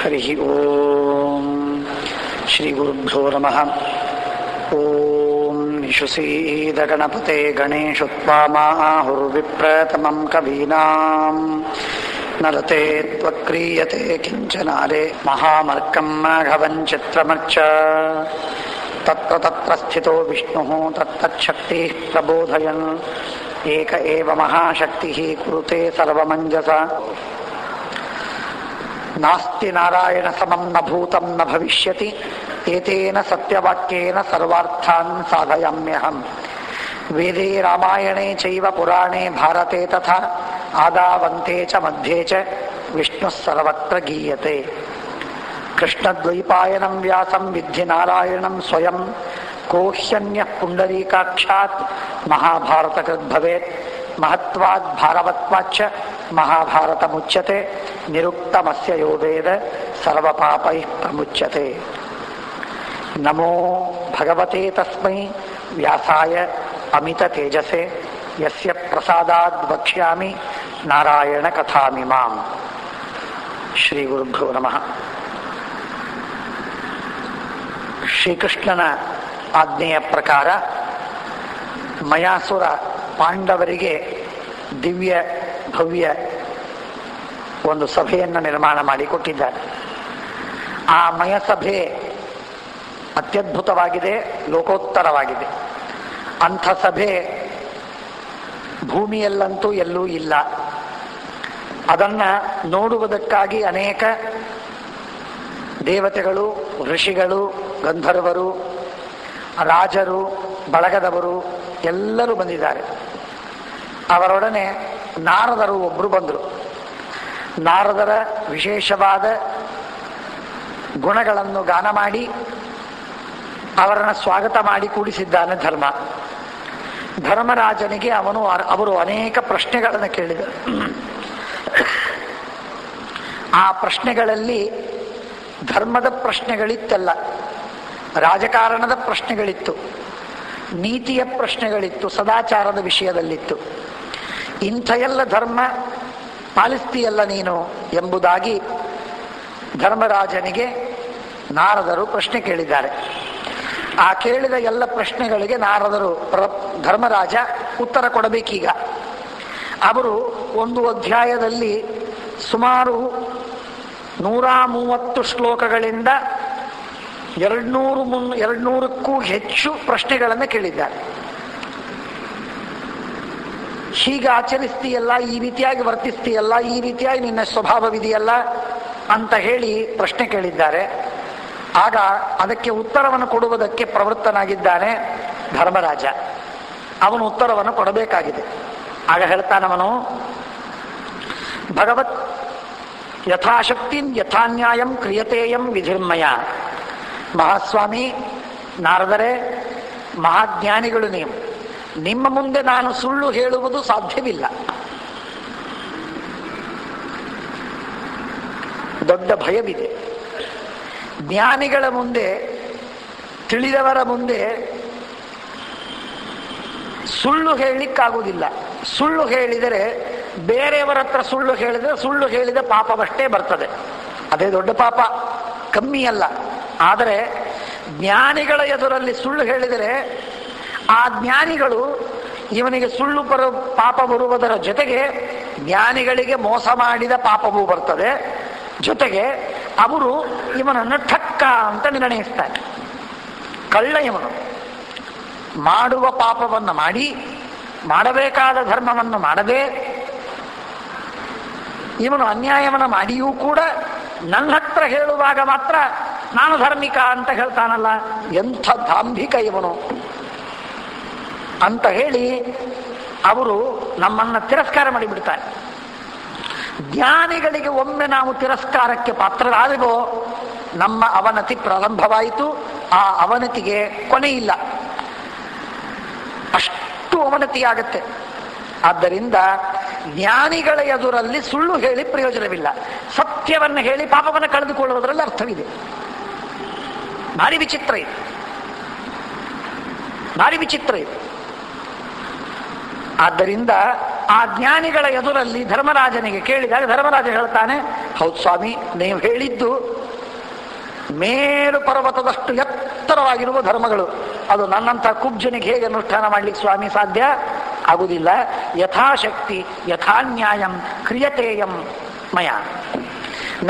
ಹರಿ ಓಂ ಶ್ರೀ ಗುರುಭ್ಯೋ ನಮಃ. ಓಂ ನಿಶುಸೀದ ಗಣಪತೆ ಗಣೇಶೋತ್ಪಾಮಾಹುರ್ವಿಪ್ರತಮಂ ಕವೀನಾಂ ನರತೆ ತ್ವಕ್ರಿಯತೆ ಕಿಂಚನಾರೆ ಮಹಾಮರ್ಕಂ ಮಾಘವಂ ಚಿತ್ರಮರ್ಚ ತತ್ರ ತತ್ರ ಸ್ಥಿತೋ ವಿಷ್ಣುಃ ತತ್ತಚ್ಛಕ್ತಿಃ ಪ್ರಬೋಧಯನ್ ಏಕ ಏವ ಮಹಾಶಕ್ತಿಃ ಕುರುತೆ ಸರ್ವಮಂಜಸ. ನಾಸ್ತಿ ನಾರಾಯಣ ಸಮಂ ನ ಭೂತಂ ನ ಭವಿಷ್ಯತಿ ಏತೇನ ಸತ್ಯವಾಕ್ಯೇನ ಸರ್ವಾರ್ಥಾನ್ ಸಾಧಯಾಮ್ಯಹಂ. ವೇದೇ ರಾಮಾಯಣೇ ಚೈವ ಪುರಾಣೇ ಭಾರತೆ ತಥಾ ಆದಾವಂತೆ ಚ ಮಧ್ಯೆ ಚ ವಿಷ್ಣುಃ ಸರ್ವತ್ರ ಗೀಯತೆ. ಕೃಷ್ಣದ್ವೈಪಾಯನಂ ವ್ಯಾಸಂ ವಿದ್ಧಿ ನಾರಾಯಣಂ ಸ್ವಯಂ ಕೋ ಹ್ಯನ್ಯಃ ಪುಂಡರೀಕಾಕ್ಷಾತ್ ಮಹಾಭಾರತಕೃತ್ ಭವೇತ್. ಮಹತ್ವಾದ್ ಭಾರವತ್ವಾಚ್ಚ ಮಹಾಭಾರತಮುಚ್ಯತೆ ನಿರುಕ್ತಮಸ್ಯ ಯೋ ವೇದ ಸರ್ವಪಾಪೈಃ ಪ್ರಮುಚ್ಯತೆ. ನಮೋ ಭಗವತೆ ತಸ್ಮೈ ವ್ಯಾಸಾಯ ಅಮಿತ ತೇಜಸೆ ಯಸ್ಯ ಪ್ರಸಾದಾದ್ ವಕ್ಷ್ಯಾಮಿ ನಾರಾಯಣ ಕಥಾಮಿಮಾಂ. ಶ್ರೀ ಗುರುಭ್ಯೋ ನಮಃ. ಶ್ರೀಕೃಷ್ಣನ ಆಜ್ಞೆಯ ಪ್ರಕಾರ ಮಯಾಸುರ ಪಾಂಡವರಿಗೆ ದಿವ್ಯ ಭವ್ಯ ಒಂದು ಸಭೆಯನ್ನು ನಿರ್ಮಾಣ ಮಾಡಿಕೊಟ್ಟಿದ್ದಾರೆ. ಆ ಮಯಸಭೆ ಅತ್ಯದ್ಭುತವಾಗಿದೆ, ಲೋಕೋತ್ತರವಾಗಿದೆ. ಅಂಥ ಸಭೆ ಭೂಮಿಯಲ್ಲಂತೂ ಎಲ್ಲೂ ಇಲ್ಲ. ಅದನ್ನು ನೋಡುವುದಕ್ಕಾಗಿ ಅನೇಕ ದೇವತೆಗಳು, ಋಷಿಗಳು, ಗಂಧರ್ವರು, ರಾಜರು, ಬಳಗದವರು ಎಲ್ಲರೂ ಬಂದಿದ್ದಾರೆ. ಅವರೊಡನೆ ನಾರದರು ಒಬ್ಬರು ಬಂದರು. ನಾರದರ ವಿಶೇಷವಾದ ಗುಣಗಳನ್ನು ಗಾನ ಮಾಡಿ ಅವರನ್ನು ಸ್ವಾಗತ ಮಾಡಿ ಕೂಡಿಸಿದ್ದಾನೆ ಧರ್ಮ. ಧರ್ಮರಾಜನಿಗೆ ಅವರು ಅನೇಕ ಪ್ರಶ್ನೆಗಳನ್ನು ಕೇಳಿದರು. ಆ ಪ್ರಶ್ನೆಗಳಲ್ಲಿ ಧರ್ಮದ ಪ್ರಶ್ನೆಗಳಿತ್ತಲ್ಲ, ರಾಜಕಾರಣದ ಪ್ರಶ್ನೆಗಳಿತ್ತು, ನೀತಿಯ ಪ್ರಶ್ನೆಗಳಿತ್ತು, ಸದಾಚಾರದ ವಿಷಯದಲ್ಲಿತ್ತು. ಇಂಥ ಎಲ್ಲ ಧರ್ಮ ಪಾಲಿಸ್ತೀಯಲ್ಲ ನೀನು ಎಂಬುದಾಗಿ ಧರ್ಮರಾಜನಿಗೆ ನಾರದರು ಪ್ರಶ್ನೆ ಕೇಳಿದ್ದಾರೆ. ಆ ಕೇಳಿದ ಎಲ್ಲ ಪ್ರಶ್ನೆಗಳಿಗೆ ನಾರದರು ಧರ್ಮರಾಜ ಉತ್ತರ ಕೊಡಬೇಕೀಗ. ಅವರು ಒಂದು ಅಧ್ಯಾಯದಲ್ಲಿ ಸುಮಾರು 130 ಶ್ಲೋಕಗಳಿಂದ 200ಕ್ಕೂ ಹೆಚ್ಚು ಪ್ರಶ್ನೆಗಳನ್ನು ಕೇಳಿದ್ದಾರೆ. ಹೀಗೆ ಆಚರಿಸ್ತೀಯಲ್ಲ, ಈ ರೀತಿಯಾಗಿ ವರ್ತಿಸ್ತೀಯಲ್ಲ, ಈ ರೀತಿಯಾಗಿ ನಿನ್ನ ಸ್ವಭಾವವಿದೆಯಲ್ಲ ಅಂತ ಹೇಳಿ ಪ್ರಶ್ನೆ ಕೇಳಿದ್ದಾರೆ. ಆಗ ಅದಕ್ಕೆ ಉತ್ತರವನ್ನು ಕೊಡುವುದಕ್ಕೆ ಪ್ರವೃತ್ತನಾಗಿದ್ದಾನೆ ಧರ್ಮರಾಜ. ಅವನು ಉತ್ತರವನ್ನು ಕೊಡಬೇಕಾಗಿದೆ. ಆಗ ಹೇಳ್ತಾನವನು, ಭಗವತ್ ಯಥಾಶಕ್ತಿಂ ಯಥಾನ್ಯಾಯಂ ಕ್ರಿಯತೇಯಂ ವಿಧಿರ್ಮಯ. ಮಹಾಸ್ವಾಮಿ ನಾರದರೆ, ಮಹಾಜ್ಞಾನಿಗಳು ನೀವು, ನಿಮ್ಮ ಮುಂದೆ ನಾನು ಸುಳ್ಳು ಹೇಳುವುದು ಸಾಧ್ಯವಿಲ್ಲ. ದೊಡ್ಡ ಭಯವಿದೆ. ಜ್ಞಾನಿಗಳ ಮುಂದೆ, ತಿಳಿದವರ ಮುಂದೆ ಸುಳ್ಳು ಹೇಳಲಿಕ್ಕಾಗುವುದಿಲ್ಲ. ಸುಳ್ಳು ಹೇಳಿದರೆ ಬೇರೆಯವರ ಹತ್ರ ಸುಳ್ಳು ಹೇಳಿದರೆ ಸುಳ್ಳು ಹೇಳಿದ ಪಾಪವಷ್ಟೇ ಬರ್ತದೆ. ಅದೇ ದೊಡ್ಡ ಪಾಪ, ಕಮ್ಮಿ ಅಲ್ಲ. ಆದರೆ ಜ್ಞಾನಿಗಳ ಎದುರಲ್ಲಿ ಸುಳ್ಳು ಹೇಳಿದರೆ ಆ ಜ್ಞಾನಿಗಳು ಇವನಿಗೆ ಸುಳ್ಳು ಪಾಪ ಬರುವುದರ ಜೊತೆಗೆ ಜ್ಞಾನಿಗಳಿಗೆ ಮೋಸ ಮಾಡಿದ ಪಾಪವೂ ಬರ್ತದೆ. ಜೊತೆಗೆ ಅವರು ಇವನನ್ನು ಠಕ್ಕ ಅಂತ ನಿರ್ಣಯಿಸ್ತಾರೆ. ಕಳ್ಳ ಇವನು. ಮಾಡುವ ಪಾಪವನ್ನು ಮಾಡಿ, ಮಾಡಬೇಕಾದ ಧರ್ಮವನ್ನು ಮಾಡದೆ, ಇವನು ಅನ್ಯಾಯವನ್ನು ಮಾಡಿಯೂ ಕೂಡ ನನ್ನ ಹತ್ರ ಹೇಳುವಾಗ ಮಾತ್ರ ನಾನು ಧಾರ್ಮಿಕ ಅಂತ ಹೇಳ್ತಾನಲ್ಲ, ಎಂಥ ದಾಂಭಿಕ ಇವನು ಅಂತ ಹೇಳಿ ಅವರು ನಮ್ಮನ್ನು ತಿರಸ್ಕಾರ ಮಾಡಿಬಿಡ್ತಾರೆ. ಜ್ಞಾನಿಗಳಿಗೆ ಒಮ್ಮೆ ನಾವು ತಿರಸ್ಕಾರಕ್ಕೆ ಪಾತ್ರರಾದೆವೋ ನಮ್ಮ ಅವನತಿ ಪ್ರಾರಂಭವಾಯಿತು. ಆ ಅವನತಿಗೆ ಕೊನೆಯಿಲ್ಲ, ಅಷ್ಟು ಅವನತಿಯಾಗತ್ತೆ. ಆದ್ದರಿಂದ ಜ್ಞಾನಿಗಳ ಎದುರಲ್ಲಿ ಸುಳ್ಳು ಹೇಳಿ ಪ್ರಯೋಜನವಿಲ್ಲ. ಸತ್ಯವನ್ನು ಹೇಳಿ ಪಾಪವನ್ನು ಕಳೆದುಕೊಳ್ಳುವುದರಲ್ಲಿ ಅರ್ಥವಿದೆ. ಭಾರಿ ವಿಚಿತ್ರ ಇದು, ಭಾರಿ ವಿಚಿತ್ರ ಇದು. ಆದ್ದರಿಂದ ಆ ಜ್ಞಾನಿಗಳ ಎದುರಲ್ಲಿ ಧರ್ಮರಾಜನಿಗೆ ಕೇಳಿದಾಗ ಧರ್ಮರಾಜ ಹೇಳ್ತಾನೆ, ಹೌದು ಸ್ವಾಮಿ, ನೀವು ಹೇಳಿದ್ದು ಮೇರು ಪರ್ವತದಷ್ಟು ಎತ್ತರವಾಗಿರುವ ಧರ್ಮಗಳು. ಅದು ನನ್ನಂಥ ಕುಬ್ಜನಿಗೆ ಹೇಗೆ ಅನುಷ್ಠಾನ ಮಾಡ್ಲಿಕ್ಕೆ ಸ್ವಾಮಿ ಸಾಧ್ಯ ಆಗುವುದಿಲ್ಲ. ಯಥಾಶಕ್ತಿ ಯಥಾನ್ಯಾಯಂ ಕ್ರಿಯತೇಯಂ ಮಯ.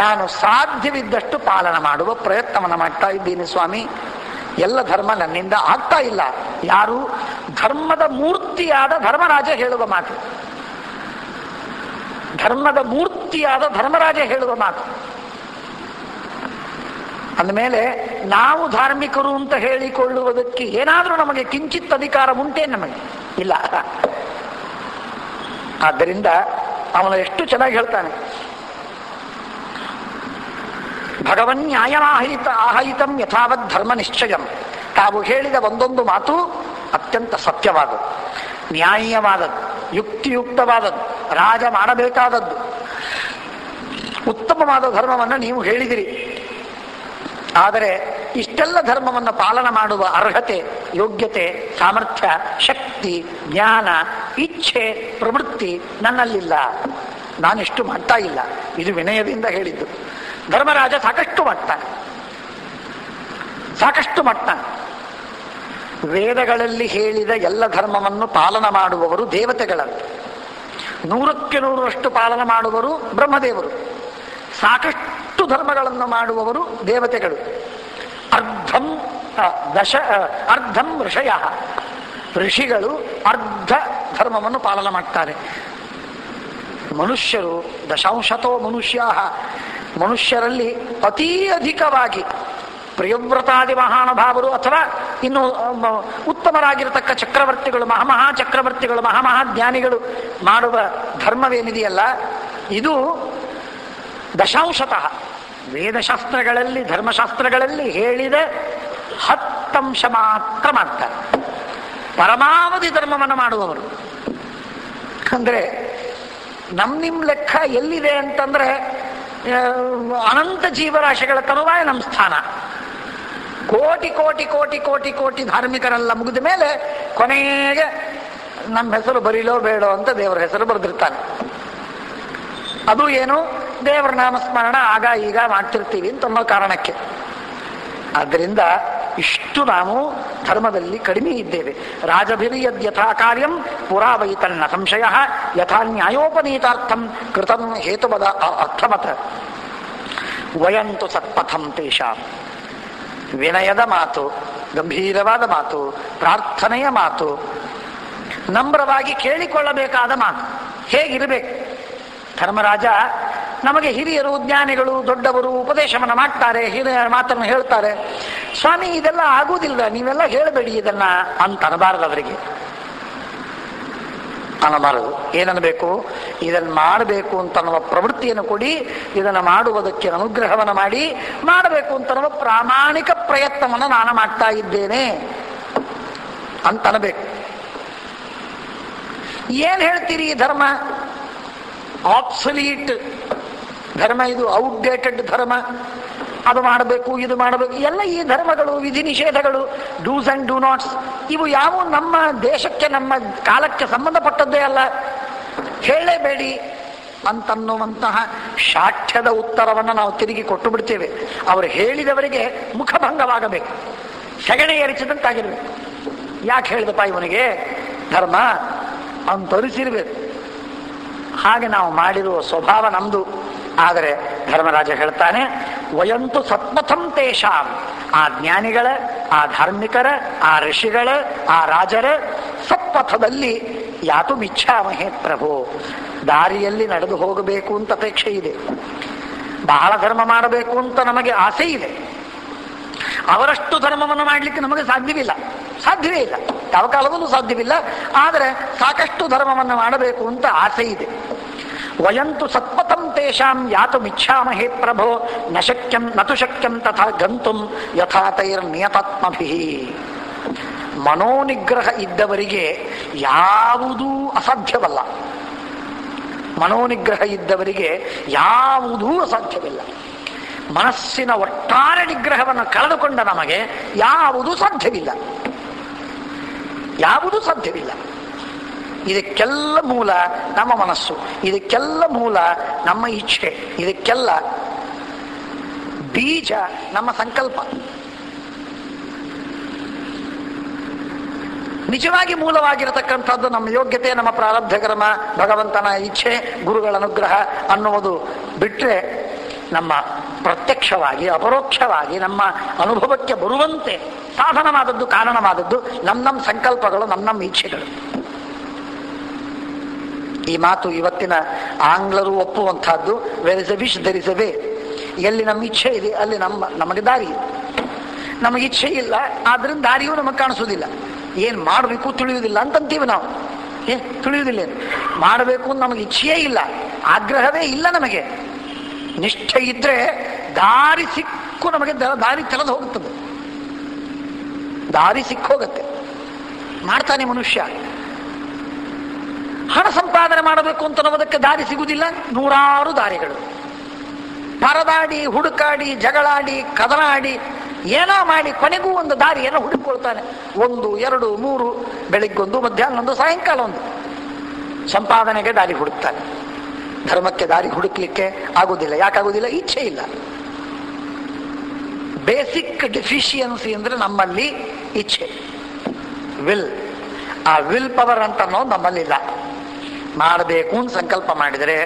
ನಾನು ಸಾಧ್ಯವಿದ್ದಷ್ಟು ಪಾಲನ ಮಾಡುವ ಪ್ರಯತ್ನವನ್ನು ಮಾಡ್ತಾ ಇದ್ದೀನಿ ಸ್ವಾಮಿ. ಎಲ್ಲ ಧರ್ಮ ನನ್ನಿಂದ ಆಗ್ತಾ ಇಲ್ಲ. ಯಾರು? ಧರ್ಮದ ಮೂರ್ತಿಯಾದ ಧರ್ಮರಾಜ ಹೇಳುವ ಮಾತು. ಧರ್ಮದ ಮೂರ್ತಿಯಾದ ಧರ್ಮರಾಜ ಹೇಳುವ ಮಾತು. ಅಂದಮೇಲೆ ನಾವು ಧಾರ್ಮಿಕರು ಅಂತ ಹೇಳಿಕೊಳ್ಳುವುದಕ್ಕೆ ಏನಾದರೂ ನಮಗೆ ಕಿಂಚಿತ್ ಅಧಿಕಾರ ಉಂಟೇ? ನಮಗೆ ಇಲ್ಲ. ಆದ್ದರಿಂದ ಅವನು ಎಷ್ಟು ಚೆನ್ನಾಗಿ ಹೇಳ್ತಾನೆ, ಭಗವನ್ ಆಹಯಿತಂ ಯಥಾವತ್ ಧರ್ಮ ನಿಶ್ಚಯಂ. ತಾವು ಹೇಳಿದ ಒಂದೊಂದು ಮಾತು ಅತ್ಯಂತ ಸತ್ಯವಾದದ್ದು, ನ್ಯಾಯವಾದದ್ದು, ಯುಕ್ತಿಯುಕ್ತವಾದದ್ದು, ರಾಜ ಮಾಡಬೇಕಾದದ್ದು, ಉತ್ತಮವಾದ ಧರ್ಮವನ್ನು ನೀವು ಹೇಳಿದಿರಿ. ಆದರೆ ಇಷ್ಟೆಲ್ಲ ಧರ್ಮವನ್ನು ಪಾಲನ ಮಾಡುವ ಅರ್ಹತೆ, ಯೋಗ್ಯತೆ, ಸಾಮರ್ಥ್ಯ, ಶಕ್ತಿ, ಜ್ಞಾನ, ಇಚ್ಛೆ, ಪ್ರವೃತ್ತಿ ನನ್ನಲ್ಲಿಲ್ಲ. ನಾನಿಷ್ಟು ಮಾಡ್ತಾ ಇಲ್ಲ. ಇದು ವಿನಯದಿಂದ ಹೇಳಿದ್ದು. ಧರ್ಮರಾಜ ಸಾಕಷ್ಟು ಮಾಡ್ತಾನೆ, ಸಾಕಷ್ಟು ಮಾಡ್ತಾನೆ. ವೇದಗಳಲ್ಲಿ ಹೇಳಿದ ಎಲ್ಲ ಧರ್ಮವನ್ನು ಪಾಲನ ಮಾಡುವವರು ದೇವತೆಗಳಂತೆ. 100% ಪಾಲನ ಮಾಡುವರು ಬ್ರಹ್ಮದೇವರು. ಸಾಕಷ್ಟು ಧರ್ಮಗಳನ್ನು ಮಾಡುವವರು ದೇವತೆಗಳು. ಅರ್ಧಂ ಋಷಯ. ಋಷಿಗಳು ಅರ್ಧ ಧರ್ಮವನ್ನು ಪಾಲನ ಮಾಡ್ತಾರೆ. ಮನುಷ್ಯರು ದಶಾಂಶತೋ ಮನುಷ್ಯ. ಮನುಷ್ಯರಲ್ಲಿ ಅತೀ ಅಧಿಕವಾಗಿ ಪ್ರಿಯವ್ರತಾದಿ ಮಹಾನುಭಾವರು ಅಥವಾ ಇನ್ನು ಉತ್ತಮರಾಗಿರತಕ್ಕ ಚಕ್ರವರ್ತಿಗಳು, ಮಹಾಮಹಾ ಚಕ್ರವರ್ತಿಗಳು, ಮಹಾಮಹಾಜ್ಞಾನಿಗಳು ಮಾಡುವ ಧರ್ಮವೇನಿದೆಯಲ್ಲ, ಇದು ದಶಾಂಶತಃ ವೇದಶಾಸ್ತ್ರಗಳಲ್ಲಿ, ಧರ್ಮಶಾಸ್ತ್ರಗಳಲ್ಲಿ ಹೇಳಿದ 10% ಮಾತ್ರ ಮಾಡ್ತಾರೆ. ಪರಮಾವಧಿ ಧರ್ಮವನ್ನು ಮಾಡುವವರು ಅಂದ್ರೆ ನಿಮ್ಮ ಲೆಕ್ಕ ಎಲ್ಲಿದೆ ಅಂತಂದ್ರೆ ಅನಂತ ಜೀವರಾಶಿಗಳ ತರುವಾಯ ನಮ್ಮ ಸ್ಥಾನ. ಕೋಟಿ ಕೋಟಿ ಕೋಟಿ ಕೋಟಿ ಕೋಟಿ ಧಾರ್ಮಿಕರೆಲ್ಲ ಮುಗಿದ ಮೇಲೆ ಕೊನೆಗೆ ನಮ್ಮ ಹೆಸರು ಬರೀಲೋ ಬೇಡೋ ಅಂತ ದೇವರ ಹೆಸರು ಬರೆದಿರ್ತಾನೆ. ಅದು ಏನು? ದೇವರ ನಾಮಸ್ಮರಣ ಆಗ ಈಗ ಮಾಡ್ತಿರ್ತೀವಿ ಅಂತ ಅನ್ನೋ ಕಾರಣಕ್ಕೆ. ಆದ್ದರಿಂದ ಇಷ್ಟು ನಾವು ಧರ್ಮದಲ್ಲಿ ಕಡಿಮೆ ಇದ್ದೇವೆ. ರಾಜಭಿರ್ಯದ್ ಯಥಾ ಕಾರ್ಯಂ ಪುರಾ ವೈ ತನ್ನ ಸಂಶಯ ಯಥಾ ನ್ಯಾಯೋಪನೀತಾರ್ಥಂ ಕೃತಂ ಹೇತುವದ ಅರ್ಥಮತ ವಯಂತು ಸತ್ಪಥಂ ತೇಷಾಂ. ವಿನಯದ ಮಾತು, ಗಂಭೀರವಾದ ಮಾತು, ಪ್ರಾರ್ಥನೆಯ ಮಾತು, ನಮ್ರವಾಗಿ ಕೇಳಿಕೊಳ್ಳಬೇಕಾದ ಮಾತು ಹೇಗಿರಬೇಕು? ಧರ್ಮರಾಜ ನಮಗೆ ಹಿರಿಯರು, ಜ್ಞಾನಿಗಳು, ದೊಡ್ಡವರು ಉಪದೇಶವನ್ನು ಮಾಡ್ತಾರೆ, ಹಿರಿಯ ಮಾತನ್ನು ಹೇಳ್ತಾರೆ. ಸ್ವಾಮಿ ಇದೆಲ್ಲ ಆಗುವುದಿಲ್ಲ, ನೀವೆಲ್ಲ ಹೇಳಬೇಡಿ ಇದನ್ನ ಅಂತ ಅನ್ನಬಾರದು. ಅವರಿಗೆ ಅನ್ನಬಾರದು. ಏನನ್ನಬೇಕು? ಇದನ್ನು ಮಾಡಬೇಕು ಅಂತ ಅನ್ನುವ ಪ್ರವೃತ್ತಿಯನ್ನು ಕೊಡಿ, ಇದನ್ನು ಮಾಡುವುದಕ್ಕೆ ಅನುಗ್ರಹವನ್ನು ಮಾಡಿ, ಮಾಡಬೇಕು ಅಂತ ಅನ್ನುವ ಪ್ರಾಮಾಣಿಕ ಪ್ರಯತ್ನವನ್ನು ನಾನು ಮಾಡ್ತಾ ಇದ್ದೇನೆ ಅಂತ ಅನ್ನಬೇಕು. ಏನ್ ಹೇಳ್ತೀರಿ? ಧರ್ಮ ಆಬ್ಸೊಲೀಟ್ ಧರ್ಮ, ಇದು ಔಟ್ಡೇಟೆಡ್ ಧರ್ಮ, ಅದು ಮಾಡಬೇಕು, ಇದು ಮಾಡಬೇಕು. ಎಲ್ಲ ಈ ಧರ್ಮಗಳು, ವಿಧಿ ನಿಷೇಧಗಳು, ಡೂಸ್ ಅಂಡ್ ಡೂ ನಾಟ್ಸ್, ಇವು ಯಾವ ನಮ್ಮ ದೇಶಕ್ಕೆ, ನಮ್ಮ ಕಾಲಕ್ಕೆ ಸಂಬಂಧಪಟ್ಟದ್ದೇ ಅಲ್ಲ, ಹೇಳಲೇಬೇಡಿ ಅಂತನ್ನುವಂತಹ ಶಾಠ್ಯದ ಉತ್ತರವನ್ನು ನಾವು ತಿರುಗಿ ಕೊಟ್ಟು ಬಿಡ್ತೇವೆ. ಅವರು ಹೇಳಿದವರಿಗೆ ಮುಖಭಂಗವಾಗಬೇಕು, ಸೆಗಣೆ ಏರಿಸಿದಂತಾಗಿರ್ಬೇಕು. ಯಾಕೆ ಹೇಳಿದಪ್ಪ ಇವನಿಗೆ ಧರ್ಮ ಅಂತ ತೋರಿಸಿರ್ಬೇಕು. ಹಾಗೆ ನಾವು ಮಾಡಿರುವ ಸ್ವಭಾವ ನಮ್ದು. ಆದರೆ ಧರ್ಮರಾಜ ಹೇಳ್ತಾನೆ, ವಯಂತು ಸತ್ಪಥಂ ತೇಷಾಂ. ಆ ಜ್ಞಾನಿಗಳ, ಆ ಧಾರ್ಮಿಕರ, ಆ ಋಷಿಗಳ, ಆ ರಾಜರ ಸತ್ಪಥದಲ್ಲಿ ಯಾತು ಮಿಚ್ಛಾಮಹೇ ಪ್ರಭು. ದಾರಿಯಲ್ಲಿ ನಡೆದು ಹೋಗಬೇಕು ಅಂತ ಅಪೇಕ್ಷೆ ಇದೆ. ಬಹಳ ಧರ್ಮ ಮಾಡಬೇಕು ಅಂತ ನಮಗೆ ಆಸೆ ಇದೆ. ಅವರಷ್ಟು ಧರ್ಮವನ್ನು ಮಾಡಲಿಕ್ಕೆ ನಮಗೆ ಸಾಧ್ಯವೇ ಇಲ್ಲ. ಯಾವ ಕಾಲದಲ್ಲೂ ಸಾಧ್ಯವಿಲ್ಲ. ಆದರೆ ಸಾಕಷ್ಟು ಧರ್ಮವನ್ನು ಮಾಡಬೇಕು ಅಂತ ಆಸೆ ಇದೆ. ವಯಂತು ಸತ್ಪಥಂ ತೇಷಾಂ ಯಾತು ಮಿಚ್ಛಾಮಹೇ ಪ್ರಭೋ ನತು ಶಕ್ಯಂ ತಥಾ ಗಂತುಂ ಯಥಾ ತೈರ್ನಿಯತಾತ್ಮಭಿಃ. ಮನೋನಿಗ್ರಹ ಇದ್ದವರಿಗೆ ಯಾವುದೂ ಅಸಾಧ್ಯವಲ್ಲ. ಮನೋನಿಗ್ರಹ ಇದ್ದವರಿಗೆ ಯಾವುದೂ ಅಸಾಧ್ಯವಿಲ್ಲ. ಮನಸ್ಸಿನ ಒಟ್ಟಾರೆ ನಿಗ್ರಹವನ್ನು ಕಳೆದುಕೊಂಡ ನಮಗೆ ಯಾವುದೂ ಸಾಧ್ಯವಿಲ್ಲ. ಇದಕ್ಕೆಲ್ಲ ಮೂಲ ನಮ್ಮ ಮನಸ್ಸು, ಇದಕ್ಕೆಲ್ಲ ಮೂಲ ನಮ್ಮ ಇಚ್ಛೆ, ಇದಕ್ಕೆಲ್ಲ ಬೀಜ ನಮ್ಮ ಸಂಕಲ್ಪ. ನಿಜವಾಗಿ ಮೂಲವಾಗಿರತಕ್ಕಂಥದ್ದು ನಮ್ಮ ಯೋಗ್ಯತೆ, ನಮ್ಮ ಪ್ರಾರಬ್ಧ ಕರ್ಮ, ಭಗವಂತನ ಇಚ್ಛೆ, ಗುರುಗಳ ಅನುಗ್ರಹ ಅನ್ನುವುದು ಬಿಟ್ಟರೆ ನಮ್ಮ ಪ್ರತ್ಯಕ್ಷವಾಗಿ ಅಪರೋಕ್ಷವಾಗಿ ನಮ್ಮ ಅನುಭವಕ್ಕೆ ಬರುವಂತೆ ಸಾಧನವಾದದ್ದು, ಕಾರಣವಾದದ್ದು ನಮ್ಮ ಸಂಕಲ್ಪಗಳು, ನಮ್ಮ ಇಚ್ಛೆಗಳು. ಈ ಮಾತು ಇವತ್ತಿನ ಆಂಗ್ಲರು ಒಪ್ಪುವಂತಹದ್ದು. Where is a wish there is a way. ಎಲ್ಲಿ ನಮ್ಮ ಇಚ್ಛೆ ಇದೆ ಅಲ್ಲಿ ನಮಗೆ ದಾರಿ ಇದೆ. ನಮಗೆ ಇಚ್ಛೆ ಇಲ್ಲ, ಆದ್ರಿಂದ ದಾರಿಯೂ ನಮಗೆ ಕಾಣಿಸೋದಿಲ್ಲ. ಏನ್ ಮಾಡಬೇಕು ತಿಳಿಯುವುದಿಲ್ಲ ಅಂತೀವಿ ನಾವು. ತಿಳಿಯುವುದಿಲ್ಲ, ಮಾಡಬೇಕು ಅಂತ ನಮಗೆ ಇಚ್ಛೆಯೇ ಇಲ್ಲ, ಆಗ್ರಹವೇ ಇಲ್ಲ. ನಮಗೆ ನಿಷ್ಠೆ ಇದ್ರೆ ದಾರಿ ಸಿಕ್ಕು ನಮಗೆ ದಾರಿ ತೆರೆದು ಹೋಗುತ್ತದೆ, ದಾರಿ ಸಿಕ್ಕೋಗತ್ತೆ. ಮಾಡ್ತಾನೆ ಮನುಷ್ಯ. ಹಣ ಸಂಪಾದನೆ ಮಾಡಬೇಕು ಅಂತ ಅನ್ನೋದಕ್ಕೆ ದಾರಿ ಸಿಗುವುದಿಲ್ಲ. ನೂರಾರು ದಾರಿಗಳು. ಪರದಾಡಿ, ಹುಡುಕಾಡಿ, ಜಗಳಾಡಿ, ಕದನಾಡಿ, ಏನೋ ಮಾಡಿ ಕೊನೆಗೂ ಒಂದು ದಾರಿಯನ್ನು ಹುಡುಕೊಳ್ತಾನೆ. 1, 2, 3, ಬೆಳಿಗ್ಗೊಂದು, ಮಧ್ಯಾಹ್ನ, ಸಾಯಂಕಾಲ ಒಂದು ಸಂಪಾದನೆಗೆ ದಾರಿ ಹುಡುಕ್ತಾನೆ. ಧರ್ಮಕ್ಕೆ ದಾರಿ ಹುಡುಕ್ಲಿಕ್ಕೆ ಆಗುವುದಿಲ್ಲ. ಯಾಕಾಗುವುದಿಲ್ಲ? ಇಚ್ಛೆ ಇಲ್ಲ. ಬೇಸಿಕ್ ಡೆಫಿಷಿಯನ್ಸಿ ಅಂದ್ರೆ ನಮ್ಮಲ್ಲಿ ಇಚ್ಛೆ, ವಿಲ್. ಆ ವಿಲ್ ಪವರ್ ಅಂತ ಅನ್ನೋದು ನಮ್ಮಲ್ಲಿಲ್ಲ. ಮಾಡಬೇಕು ಅಂತ ಸಂಕಲ್ಪ ಮಾಡಿದರೆ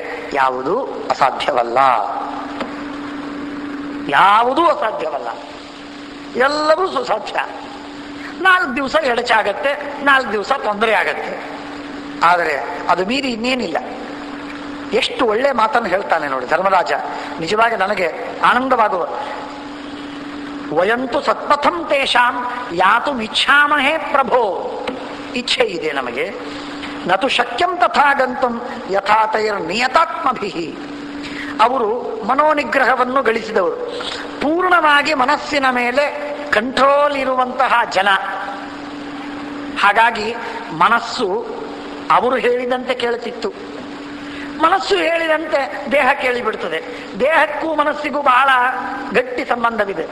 ಯಾವುದೂ ಅಸಾಧ್ಯವಲ್ಲ, ಯಾವುದೂ ಅಸಾಧ್ಯವಲ್ಲ, ಎಲ್ಲವೂ ಸುಸಾಧ್ಯ. 4 ದಿವಸ ಎಡಚಾಗತ್ತೆ, 4 ದಿವಸ ತೊಂದರೆ ಆಗತ್ತೆ, ಆದರೆ ಅದು ಮೀರಿ ಇನ್ನೇನಿಲ್ಲ. ಎಷ್ಟು ಒಳ್ಳೆ ಮಾತನ್ನು ಹೇಳ್ತಾನೆ ನೋಡಿ ಧರ್ಮರಾಜ. ನಿಜವಾಗಿ ನನಗೆ ಆನಂದವಾಗುವ. ವಯಂತು ಸತ್ಪಥಂ ತೇಷಾಂ ಯಾತು ಇಚ್ಛಾಮಹೇ ಪ್ರಭೋ. ಇಚ್ಛೆ ಇದೆ ನಮಗೆ. ನತು ಶಕ್ಯಂ ತಥಾ ಗಂತುಂ ಯಥಾ ತೈರ್ ನಿಯತಾತ್ಮಭಿಃ. ಅವರು ಮನೋನಿಗ್ರಹವನ್ನು ಗಳಿಸಿದವರು, ಪೂರ್ಣವಾಗಿ ಮನಸ್ಸಿನ ಮೇಲೆ ಕಂಟ್ರೋಲ್ ಇರುವಂತಹ ಜನ. ಹಾಗಾಗಿ ಮನಸ್ಸು ಅವರು ಹೇಳಿದಂತೆ ಕೇಳುತ್ತಿತ್ತು. ಮನಸ್ಸು ಹೇಳಿದಂತೆ ದೇಹ ಕೇಳಿಬಿಡ್ತದೆ. ದೇಹಕ್ಕೂ ಮನಸ್ಸಿಗೂ ಬಹಳ ಗಟ್ಟಿ ಸಂಬಂಧವಿದೆ.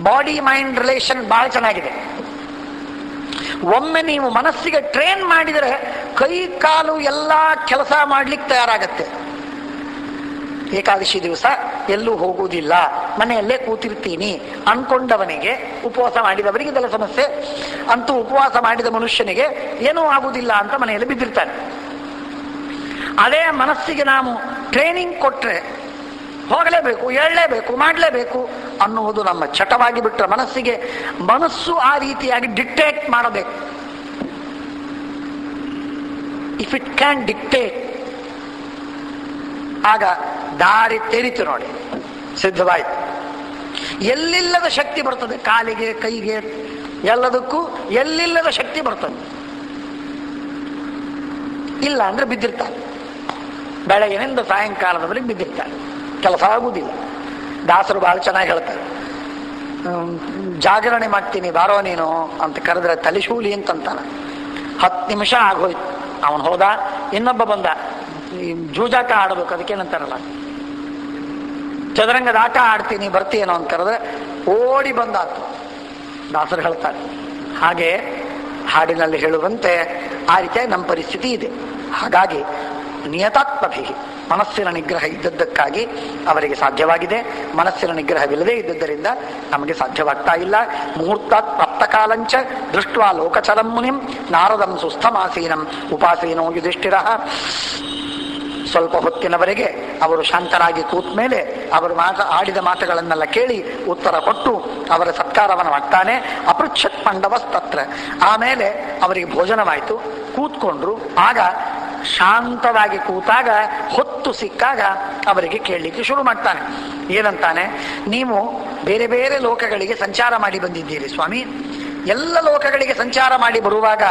ಬಾಡಿ ಮೈಂಡ್ ರಿಲೇಷನ್ ಬಹಳ ಚೆನ್ನಾಗಿದೆ. ಒಮ್ಮೆ ನೀವು ಮನಸ್ಸಿಗೆ ಟ್ರೈನ್ ಮಾಡಿದರೆ ಕೈ ಕಾಲು ಎಲ್ಲ ಕೆಲಸ ಮಾಡ್ಲಿಕ್ಕೆ ತಯಾರಾಗತ್ತೆ. ಏಕಾದಶಿ ದಿವಸ ಎಲ್ಲೂ ಹೋಗುವುದಿಲ್ಲ, ಮನೆಯಲ್ಲೇ ಕೂತಿರ್ತೀನಿ ಅನ್ಕೊಂಡವನಿಗೆ, ಉಪವಾಸ ಮಾಡಿದವರಿಗೆ ಇದೆಲ್ಲ ಸಮಸ್ಯೆ. ಅಂತೂ ಉಪವಾಸ ಮಾಡಿದ ಮನುಷ್ಯನಿಗೆ ಏನೂ ಆಗುವುದಿಲ್ಲ ಅಂತ ಮನೆಯಲ್ಲಿ ಬಿದ್ದಿರ್ತಾನೆ. ಅದೇ ಮನಸ್ಸಿಗೆ ನಾವು ಟ್ರೈನಿಂಗ್ ಕೊಟ್ರೆ ಹೋಗಲೇಬೇಕು, ಏಳಲೇಬೇಕು, ಮಾಡಲೇಬೇಕು ಅನ್ನುವುದು ನಮ್ಮ ಚಟವಾಗಿ ಬಿಟ್ಟರೆ ಮನಸ್ಸು ಆ ರೀತಿಯಾಗಿ ಡಿಕ್ಟೇಟ್ ಮಾಡಬೇಕು. ಇಫ್ ಇಟ್ ಕ್ಯಾನ್ ಡಿಕ್ಟೇಟ್, ಆಗ ದಾರಿ ತೆರಿತು ನೋಡಿ, ಸಿದ್ಧವಾಯಿತು. ಎಲ್ಲಿಲ್ಲದ ಶಕ್ತಿ ಬರ್ತದೆ, ಕಾಲಿಗೆ, ಕೈಗೆ, ಎಲ್ಲದಕ್ಕೂ ಎಲ್ಲಿಲ್ಲದ ಶಕ್ತಿ ಬರ್ತದೆ. ಇಲ್ಲ ಅಂದ್ರೆ ಬಿದ್ದಿರ್ತಾರೆ, ಬೆಳಗಿನಿಂದ ಸಾಯಂಕಾಲದವರೆಗೆ ಬಿದ್ದಿರ್ತಾರೆ, ಕೆಲಸ ಆಗುವುದಿಲ್ಲ. ದಾಸರು ಬಹಳ ಚೆನ್ನಾಗಿ ಹೇಳ್ತಾರೆ, ಜಾಗರಣೆ ಮಾಡ್ತೀನಿ ಬಾರೋ ನೀನು ಅಂತ ಕರೆದ್ರೆ ತಲೆಶೂಲಿ ಅಂತಂತಾನೆ. 10 ನಿಮಿಷ ಆಗೋಯ್ತು, ಅವನು ಹೋದ, ಇನ್ನೊಬ್ಬ ಬಂದ, ಜೂಜಾಟ ಆಡಬೇಕು, ಅದಕ್ಕೇನಂತಾರಲ್ಲ ಚದುರಂಗದ ಆಟ ಆಡ್ತೀನಿ ಬರ್ತೀನೋ ಅಂತ ಕರೆದ್ರೆ ಓಡಿ ಬಂದಾತು. ದಾಸರು ಹೇಳ್ತಾರೆ. ಹಾಗೆ ಹಾಡಿನಲ್ಲಿ ಹೇಳುವಂತೆ ಆ ರೀತಿಯಾಗಿ ನಮ್ಮ ಪರಿಸ್ಥಿತಿ ಇದೆ. ಹಾಗಾಗಿ ನಿಯತಾತ್ಮಭಿ, ಮನಸ್ಸಿನ ನಿಗ್ರಹ ಇದ್ದದ್ದಕ್ಕಾಗಿ ಅವರಿಗೆ ಸಾಧ್ಯವಾಗಿದೆ. ಮನಸ್ಸಿನ ನಿಗ್ರಹವಿಲ್ಲದೆ ಇದ್ದದ್ದರಿಂದ ನಮಗೆ ಸಾಧ್ಯವಾಗ್ತಾ ಇಲ್ಲ. ಮುಹೂರ್ತಾತ್ ಪ್ರಾಪ್ತ ಕಾಲಂಚ ದೃಷ್ಟ್ವಾ ಲೋಕಚರಂ ಮುನಿಂ ನಾರದಂ ಸುಸ್ಥಮಾಸೀನಂ ಉಪಾಸೀನೋ ಯುಧಿಷ್ಠಿರ. ಸ್ವಲ್ಪ ಹೊತ್ತಿನವರೆಗೆ ಅವರು ಶಾಂತರಾಗಿ ಕೂತ ಮೇಲೆ ಅವರು ಆಡಿದ ಮಾತುಗಳನ್ನೆಲ್ಲ ಕೇಳಿ ಉತ್ತರ ಕೊಟ್ಟು ಅವರ ಸತ್ಕಾರವನ್ನು ಮಾಡ್ತಾನೆ. ಅಪೃಚ್ಛತ್ ಪಾಂಡವಸ್ತತ್ರ. ಆಮೇಲೆ ಅವರಿಗೆ ಭೋಜನವಾಯಿತು, ಕೂತ್ಕೊಂಡ್ರು. ಆಗ ಶಾಂತವಾಗಿ ಕೂತಾಗ ಹೊತ್ತು ಸಿಕ್ಕಾಗ ಅವರಿಗೆ ಕೇಳಲಿಕ್ಕೆ ಶುರು ಮಾಡ್ತಾನೆ. ಏನಂತಾನೆ? ನೀವು ಬೇರೆ ಬೇರೆ ಲೋಕಗಳಿಗೆ ಸಂಚಾರ ಮಾಡಿ ಬಂದಿದ್ದೀರಿ ಸ್ವಾಮಿ. ಎಲ್ಲ ಲೋಕಗಳಿಗೆ ಸಂಚಾರ ಮಾಡಿ ಬರುವಾಗ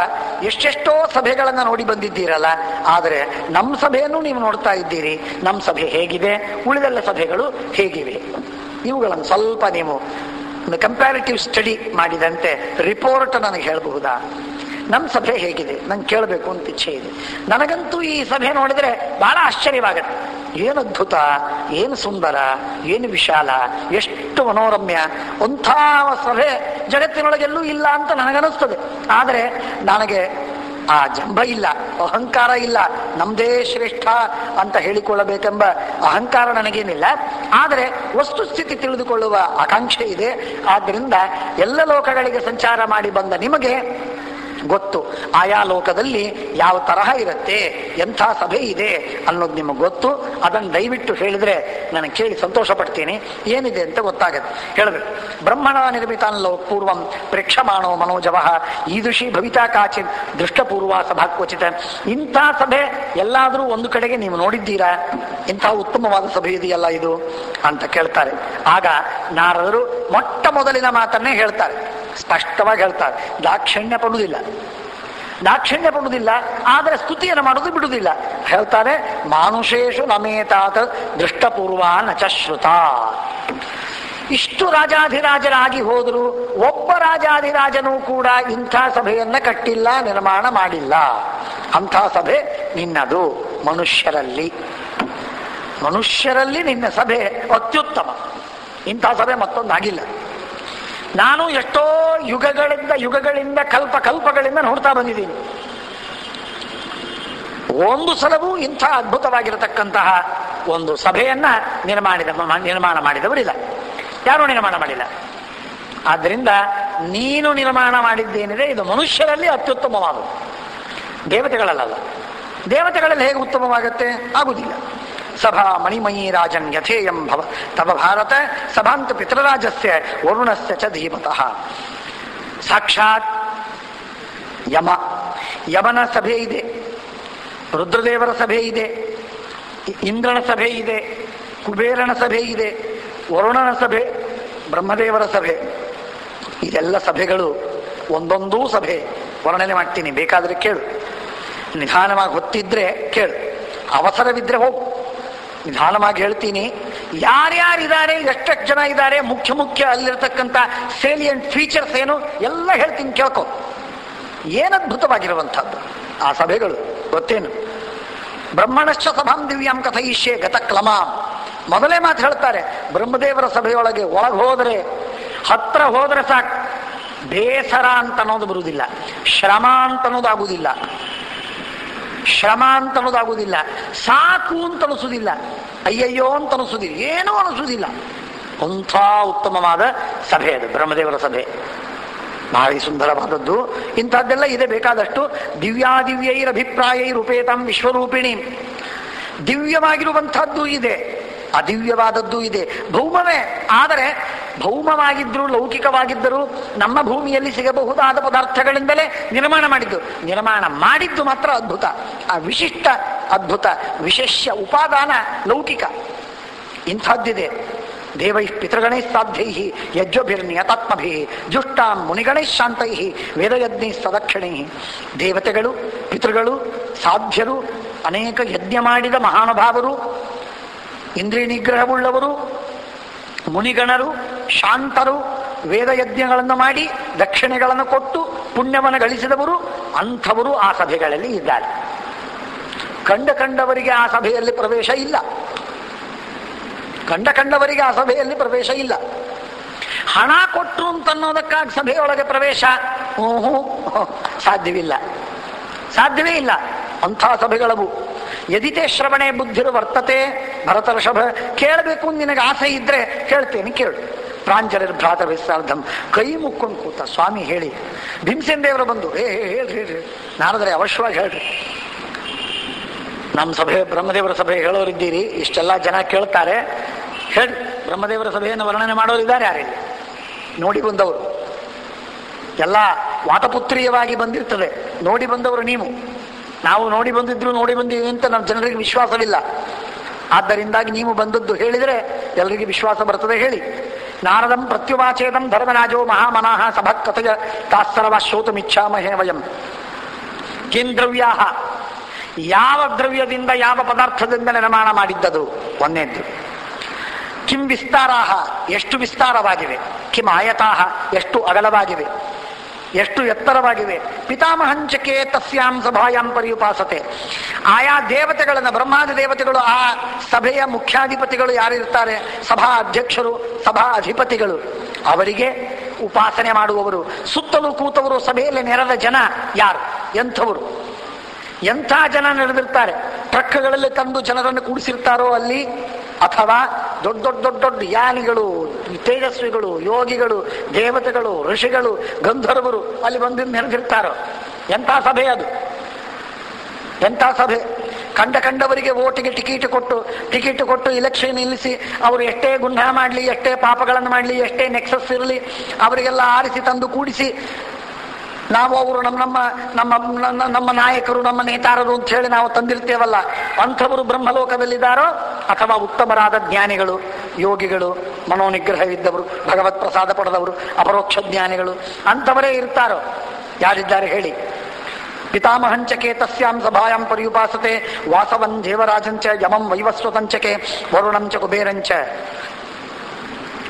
ಎಷ್ಟೆಷ್ಟೋ ಸಭೆಗಳನ್ನು ನೋಡಿ ಬಂದಿದ್ದೀರಲ್ಲ, ಆದರೆ ನಮ್ಮ ಸಭೆಯನ್ನು ನೀವು ನೋಡ್ತಾ ಇದ್ದೀರಿ. ನಮ್ಮ ಸಭೆ ಹೇಗಿದೆ, ಉಳಿದೆಲ್ಲ ಸಭೆಗಳು ಹೇಗಿವೆ, ಇವುಗಳನ್ನು ಸ್ವಲ್ಪ ನೀವು ಒಂದು ಕಂಪ್ಯಾರಿಟಿವ್ ಸ್ಟಡಿ ಮಾಡಿದಂತೆ ರಿಪೋರ್ಟ್ ನನಗೆ ಹೇಳಬಹುದಾ? ನಮ್ಮ ಸಭೆ ಹೇಗಿದೆ, ನಂಗೆ ಕೇಳಬೇಕು ಅಂತ ಇಚ್ಛೆ ಇದೆ. ನನಗಂತೂ ಈ ಸಭೆ ನೋಡಿದ್ರೆ ಬಹಳ ಆಶ್ಚರ್ಯವಾಗತ್ತೆ. ಏನು ಅದ್ಭುತ, ಏನು ಸುಂದರ, ಏನು ವಿಶಾಲ, ಎಷ್ಟು ಮನೋರಮ್ಯ. ಅಂಥ ಸಭೆ ಜಗತ್ತಿನೊಳಗೆಲ್ಲೂ ಇಲ್ಲ ಅಂತ ನನಗನ್ನಿಸ್ತದೆ. ಆದರೆ ನನಗೆ ಆ ಜಂಭ ಇಲ್ಲ, ಅಹಂಕಾರ ಇಲ್ಲ, ನಮ್ದೇ ಶ್ರೇಷ್ಠ ಅಂತ ಹೇಳಿಕೊಳ್ಳಬೇಕೆಂಬ ಅಹಂಕಾರ ನನಗೇನಿಲ್ಲ. ಆದರೆ ವಸ್ತುಸ್ಥಿತಿ ತಿಳಿದುಕೊಳ್ಳುವ ಆಕಾಂಕ್ಷೆ ಇದೆ. ಆದ್ದರಿಂದ ಎಲ್ಲ ಲೋಕಗಳಿಗೆ ಸಂಚಾರ ಮಾಡಿ ಬಂದ ನಿಮಗೆ ಗೊತ್ತು, ಆಯಾ ಲೋಕದಲ್ಲಿ ಯಾವ ತರಹ ಇರುತ್ತೆ, ಎಂಥ ಸಭೆ ಇದೆ ಅನ್ನೋದು ನಿಮಗೆ ಗೊತ್ತು. ಅದನ್ನು ದಯವಿಟ್ಟು ಹೇಳಿದ್ರೆ ನಾನು ಕೇಳಿ ಸಂತೋಷ ಪಡ್ತೀನಿ. ಏನಿದೆ ಅಂತ ಗೊತ್ತಾಗುತ್ತೆ. ಹೇಳಬೇಕು. ಬ್ರಹ್ಮಣ ನಿರ್ಮಿತಾನ್ಲೋ ಪೂರ್ವಂ ಪ್ರೇಕ್ಷಮಾಣೋ ಮನೋಜವ ಈದುಷಿ ಭವಿತಾ ಕಾಚಿತ್ ದೃಷ್ಟಪೂರ್ವ ಸಭಾ ಕ್ವಚಿತ. ಇಂಥ ಸಭೆ ಎಲ್ಲಾದರೂ ಒಂದು ಕಡೆಗೆ ನೀವು ನೋಡಿದ್ದೀರಾ? ಇಂಥ ಉತ್ತಮವಾದ ಸಭೆ ಇದೆಯಲ್ಲ ಇದು ಅಂತ ಕೇಳ್ತಾರೆ. ಆಗ ನಾರದರು ಮೊಟ್ಟ ಮೊದಲಿನ ಮಾತನ್ನೇ ಹೇಳ್ತಾರೆ, ಸ್ಪಷ್ಟವಾಗಿ ಹೇಳ್ತಾರೆ. ದಾಕ್ಷಿಣ್ಯ ಪಡುವುದಿಲ್ಲ, ಆದರೆ ಸ್ತುತಿಯನ್ನು ಮಾಡೋದು ಬಿಡುವುದಿಲ್ಲ. ಹೇಳ್ತಾರೆ, ಮಾನುಷೇಷು ನಮೇತಾತ್ ದೃಷ್ಟಪೂರ್ವ ನಚಶ್ರುತ. ಇಷ್ಟು ರಾಜಾಧಿರಾಜರಾಗಿ ಹೋದರೂ ಒಬ್ಬ ರಾಜಾಧಿರಾಜನೂ ಕೂಡ ಇಂಥ ಸಭೆಯನ್ನ ಕಟ್ಟಿಲ್ಲ, ನಿರ್ಮಾಣ ಮಾಡಿಲ್ಲ. ಅಂಥ ಸಭೆ ನಿನ್ನದು. ಮನುಷ್ಯರಲ್ಲಿ ನಿನ್ನ ಸಭೆ ಅತ್ಯುತ್ತಮ. ಇಂಥ ಸಭೆ ಮತ್ತೊಂದಾಗಿಲ್ಲ. ನಾನು ಎಷ್ಟೋ ಯುಗಗಳಿಂದ ಕಲ್ಪಗಳಿಂದ ನೋಡ್ತಾ ಬಂದಿದ್ದೀನಿ. ಒಂದು ಸಲವೂ ಇಂಥ ಅದ್ಭುತವಾಗಿರತಕ್ಕಂತಹ ಒಂದು ಸಭೆಯನ್ನ ನಿರ್ಮಾಣ ಮಾಡಿದವರಿಲ್ಲ. ಯಾರೂ ನಿರ್ಮಾಣ ಮಾಡಿಲ್ಲ. ಆದ್ದರಿಂದ ನೀನು ನಿರ್ಮಾಣ ಮಾಡಿದ್ದೇನಿದೆ ಇದು ಮನುಷ್ಯರಲ್ಲಿ ಅತ್ಯುತ್ತಮವಾದದ್ದು, ದೇವತೆಗಳಲ್ಲ. ದೇವತೆಗಳಲ್ಲಿ ಹೇಗೆ ಉತ್ತಮವಾಗುತ್ತೆ? ಆಗುವುದಿಲ್ಲ. ಸಭಾ ಮಣಿಮಯೀ ರಾಜನ್ ಯಥೇಯಂ ಭವ ತವ ಭಾರತ ಸಭಾಂತ ಪಿತೃರಾಜಸ್ಯ ವರುಣಸ್ಯ ಚ ಧೀಮತಃ. ಸಾಕ್ಷಾತ್ ಯಮನ ಸಭೆ ಇದೆ, ರುದ್ರದೇವರ ಸಭೆ ಇದೆ, ಇಂದ್ರನ ಸಭೆ ಇದೆ, ಕುಬೇರನ ಸಭೆ ಇದೆ, ವರುಣನ ಸಭೆ, ಬ್ರಹ್ಮದೇವರ ಸಭೆ. ಇದೆಲ್ಲ ಸಭೆಗಳು ಒಂದೊಂದೂ ಸಭೆ ವರ್ಣನೆ ಮಾಡ್ತೀನಿ, ಬೇಕಾದರೆ ಕೇಳು. ನಿಧಾನವಾಗಿ ಹೊತ್ತಿದ್ರೆ ಕೇಳು, ಅವಸರವಿದ್ರೆ ಹೋಗು. ನಿಧಾನವಾಗಿ ಹೇಳ್ತೀನಿ. ಯಾರ್ಯಾರಿದ್ದಾರೆ, ಎಷ್ಟೆಷ್ಟು ಜನ ಇದ್ದಾರೆ, ಮುಖ್ಯ ಅಲ್ಲಿರ್ತಕ್ಕಂಥ ಸೇಲಿಯಂಟ್ ಫೀಚರ್ಸ್ ಏನು ಎಲ್ಲ ಹೇಳ್ತೀನಿ, ಕೇಳ್ಕೊ. ಏನದ್ಭುತವಾಗಿರುವಂಥದ್ದು ಆ ಸಭೆಗಳು ಗೊತ್ತೇನು? ಬ್ರಹ್ಮಣಶ್ಚ ಸಭಾಂ ದಿವ್ಯಾಂ ಕಥಯಿಷ್ಯೆ ಗತಕ್ಲಮಾಂ. ಮೊದಲೇ ಮಾತು ಹೇಳ್ತಾರೆ, ಬ್ರಹ್ಮದೇವರ ಸಭೆಯೊಳಗೆ ಹತ್ರ ಹೋದ್ರೆ ಸಾಕು, ಬೇಸರ ಅಂತ ಅನ್ನೋದು ಬರುವುದಿಲ್ಲ, ಶ್ರಮ ಅಂತ ಅನ್ನೋದಾಗುವುದಿಲ್ಲ, ಸಾಕು ಅಂತ ಅನಿಸುವುದಿಲ್ಲ, ಅಯ್ಯಯ್ಯೋ ಅಂತ ಅನಿಸುವುದಿಲ್ಲ, ಏನೂ ಅನಿಸುವುದಿಲ್ಲ. ಅಂಥ ಉತ್ತಮವಾದ ಸಭೆ ಅದು ಬ್ರಹ್ಮದೇವರ ಸಭೆ. ಭಾರಿ ಸುಂದರವಾದದ್ದು. ಇಂಥದ್ದೆಲ್ಲ ಇದೆ ಬೇಕಾದಷ್ಟು. ದಿವ್ಯಾದಿವ್ಯೈರಭಿಪ್ರಾಯೈರುಪೇತಂ ವಿಶ್ವರೂಪಿಣಿ. ದಿವ್ಯವಾಗಿರುವಂಥದ್ದು ಇದೆ, ಅದಿವ್ಯವಾದದ್ದು ಇದೆ. ಭೌಮವೇ, ಆದರೆ ಭೌಮವಾಗಿದ್ದರೂ ಲೌಕಿಕವಾಗಿದ್ದರೂ ನಮ್ಮ ಭೂಮಿಯಲ್ಲಿ ಸಿಗಬಹುದಾದ ಪದಾರ್ಥಗಳಿಂದಲೇ ನಿರ್ಮಾಣ ಮಾಡಿದ್ದು ಮಾತ್ರ ಅದ್ಭುತ. ಆ ವಿಶಿಷ್ಟ ಅದ್ಭುತ, ವಿಶೇಷ ಉಪಾದಾನ ಲೌಕಿಕ. ಇಂಥದ್ದಿದೆ. ದೇವೈ ಪಿತೃಗಣೈ ಸಾಧ್ಯೈ ಯಜ್ಞಭಿರ್ನಿಯತಾತ್ಮಭಿ ಜುಷ್ಟಾಂ ಮುನಿಗಣೈ ಶಾಂತೈ ವೇದಯಜ್ಞೈ ಸದಕ್ಷಿಣೈ. ದೇವತೆಗಳು, ಪಿತೃಗಳು, ಸಾಧ್ಯರು, ಅನೇಕ ಯಜ್ಞ ಮಾಡಿದ ಮಹಾನುಭಾವರು, ಇಂದ್ರಿಯ ನಿಗ್ರಹವುಳ್ಳವರು, ಮುನಿಗಣರು, ಶಾಂತರು, ವೇದಯಜ್ಞಗಳನ್ನು ಮಾಡಿ ದಕ್ಷಿಣೆಗಳನ್ನು ಕೊಟ್ಟು ಪುಣ್ಯವನ್ನು ಗಳಿಸಿದವರು, ಅಂಥವರು ಆ ಸಭೆಗಳಲ್ಲಿ ಇದ್ದಾರೆ. ಕಂಡವರಿಗೆ ಆ ಸಭೆಯಲ್ಲಿ ಪ್ರವೇಶ ಇಲ್ಲ. ಕಂಡವರಿಗೆ ಆ ಸಭೆಯಲ್ಲಿ ಪ್ರವೇಶ ಇಲ್ಲ. ಹಣ ಕೊಟ್ಟರು ಅಂತನ್ನೋದಕ್ಕಾಗಿ ಸಭೆಯೊಳಗೆ ಪ್ರವೇಶ ಸಾಧ್ಯವೇ ಇಲ್ಲ. ಅಂಥ ಸಭೆಗಳವು. ಯದಿತೆ ಶ್ರವಣೆ ಬುದ್ಧಿರು ವರ್ತತೆ ಭರತರ್ಷಭ. ಕೇಳಬೇಕು ನಿನಗೆ ಆಸೆ ಇದ್ರೆ ಹೇಳ್ತೇನೆ, ಕೇಳು. ಪ್ರಾಂಜಲಿರ್ ಭ್ರಾತ ವಿಸ್ತಾರ್ಧಂ. ಕೈ ಮುಕ್ಕೊಂಡು ಕೂತ ಸ್ವಾಮಿ ಹೇಳಿ. ಭೀಮಸೇನ ದೇವರು ಬಂದು ಹೇಳ್ರಿ ನಾರದರೆ ಅವಶ್ಯವಾಗಿ ಹೇಳ್ರಿ. ನಮ್ಮ ಸಭೆ ಬ್ರಹ್ಮದೇವರ ಸಭೆ ಹೇಳೋರಿದ್ದೀರಿ, ಇಷ್ಟೆಲ್ಲ ಜನ ಕೇಳ್ತಾರೆ, ಹೇಳಿ. ಬ್ರಹ್ಮದೇವರ ಸಭೆಯನ್ನು ವರ್ಣನೆ ಮಾಡೋರಿದ್ದಾರೆ ಯಾರಿಲ್ಲ, ನೋಡಿ ಬಂದವರು ಎಲ್ಲ ವಾತಪುತ್ರೀಯವಾಗಿ ಬಂದಿರ್ತದೆ. ನೋಡಿ ಬಂದವರು ನೀವು. ನಾವು ನೋಡಿ ಬಂದಿದ್ದೀವಿ ಅಂತ ನಮ್ಮ ಜನರಿಗೆ ವಿಶ್ವಾಸವಿಲ್ಲ. ಆದ್ದರಿಂದಾಗಿ ನೀವು ಬಂದದ್ದು ಹೇಳಿದರೆ ಎಲ್ಲರಿಗೆ ವಿಶ್ವಾಸ ಬರ್ತದೆ. ಹೇಳಿ. ನಾರದಂ ಪ್ರತ್ಯುವಾಚೇದಂ ಧರ್ಮರಾಜೋ ಮಹಾಮನಃ ಸಭಕ್ಕತಯ ತಾತ್ಸರವ ಶ್ರೋತುಮಿಚ್ಛಾಮಹೇ ವಯಂ. ಕಿಂ ದ್ರವ್ಯಾಹ, ಯಾವ ದ್ರವ್ಯದಿಂದ ಯಾವ ಪದಾರ್ಥದಿಂದ ನಿರ್ಮಾಣ ಮಾಡಿದ್ದದು ಒಂದೇದ್ದು. ಕಿಂ ವಿಸ್ತಾರಾಹ, ಎಷ್ಟು ವಿಸ್ತಾರವಾಗಿವೆ. ಕಿಂ ಆಯತಾಹ, ಎಷ್ಟು ಅಗಲವಾಗಿವೆ, ಎಷ್ಟು ಎತ್ತರವಾಗಿವೆ. ಪಿತಾಮಹಂಚಕೆ ತಸ್ಯಾಂ ಸಭಾಯಾಂ ಪರ್ಯುಪಾಸತೆ. ಆಯಾ ದೇವತೆಗಳನ್ನು, ಬ್ರಹ್ಮಾದಿ ದೇವತೆಗಳು, ಆ ಸಭೆಯ ಮುಖ್ಯಾಧಿಪತಿಗಳು ಯಾರಿರ್ತಾರೆ, ಸಭಾ ಅಧ್ಯಕ್ಷರು, ಸಭಾ ಅಧಿಪತಿಗಳು, ಅವರಿಗೆ ಉಪಾಸನೆ ಮಾಡುವವರು, ಸುತ್ತಲೂ ಕೂತವರು, ಸಭೆಯಲ್ಲಿ ನೆರೆದ ಜನ ಯಾರು, ಎಂಥವರು, ಎಂಥ ಜನ ನಡೆದಿರ್ತಾರೆ. ಟ್ರಕ್ಗಳಲ್ಲಿ ತಂದು ಜನರನ್ನು ಕೂಡಿಸಿರ್ತಾರೋ ಅಲ್ಲಿ, ಅಥವಾ ದೊಡ್ಡ ದೊಡ್ಡ ದೊಡ್ಡ ದೊಡ್ಡ ಯಾನಿಗಳು, ತೇಜಸ್ವಿಗಳು, ಯೋಗಿಗಳು, ದೇವತೆಗಳು, ಋಷಿಗಳು, ಗಂಧರ್ವರು ಅಲ್ಲಿ ಬಂದು ನೆರೆದಿರ್ತಾರೋ. ಎಂಥ ಸಭೆ ಅದು, ಎಂಥ ಸಭೆ. ಕಂಡವರಿಗೆ ಓಟಿಗೆ ಟಿಕೆಟ್ ಕೊಟ್ಟು ಇಲೆಕ್ಷನ್ ನಿಲ್ಲಿಸಿ ಅವರು ಎಷ್ಟೇ ಗುಂಡ ಮಾಡಲಿ, ಎಷ್ಟೇ ಪಾಪಗಳನ್ನು ಮಾಡಲಿ, ಎಷ್ಟೇ ನೆಕ್ಸಸ್ ಇರಲಿ, ಅವರಿಗೆಲ್ಲ ಆರಿಸಿ ತಂದು ಕೂಡಿಸಿ ನಾವು ಅವರು ನಮ್ಮ ನಾಯಕರು, ನಮ್ಮ ನೇತಾರರು ಅಂತ ಹೇಳಿ ನಾವು ತಂದಿರ್ತೇವಲ್ಲ, ಅಂಥವರು ಬ್ರಹ್ಮಲೋಕದಲ್ಲಿದ್ದಾರೋ ಅಥವಾ ಉತ್ತಮರಾದ ಜ್ಞಾನಿಗಳು, ಯೋಗಿಗಳು, ಮನೋನಿಗ್ರಹವಿದ್ದವರು, ಭಗವತ್ ಪ್ರಸಾದ ಪಡೆದವರು, ಅಪರೋಕ್ಷ ಜ್ಞಾನಿಗಳು ಅಂಥವರೇ ಇರ್ತಾರೋ? ಯಾರಿದ್ದಾರೆ ಹೇಳಿ? ಪಿತಾಮಹಂಚಕೆ ತಸ್ಯಾಂ ಸಭಾಯಾಂ ಪರ್ಯುಪಾಸತೆ ವಾಸವನ್ ದೇವರಾಜಂಚ ಯಮಂ ವೈವಸ್ವತಂಚಕೆ ವರುಣಂಚ ಕುಬೇರಂಚ.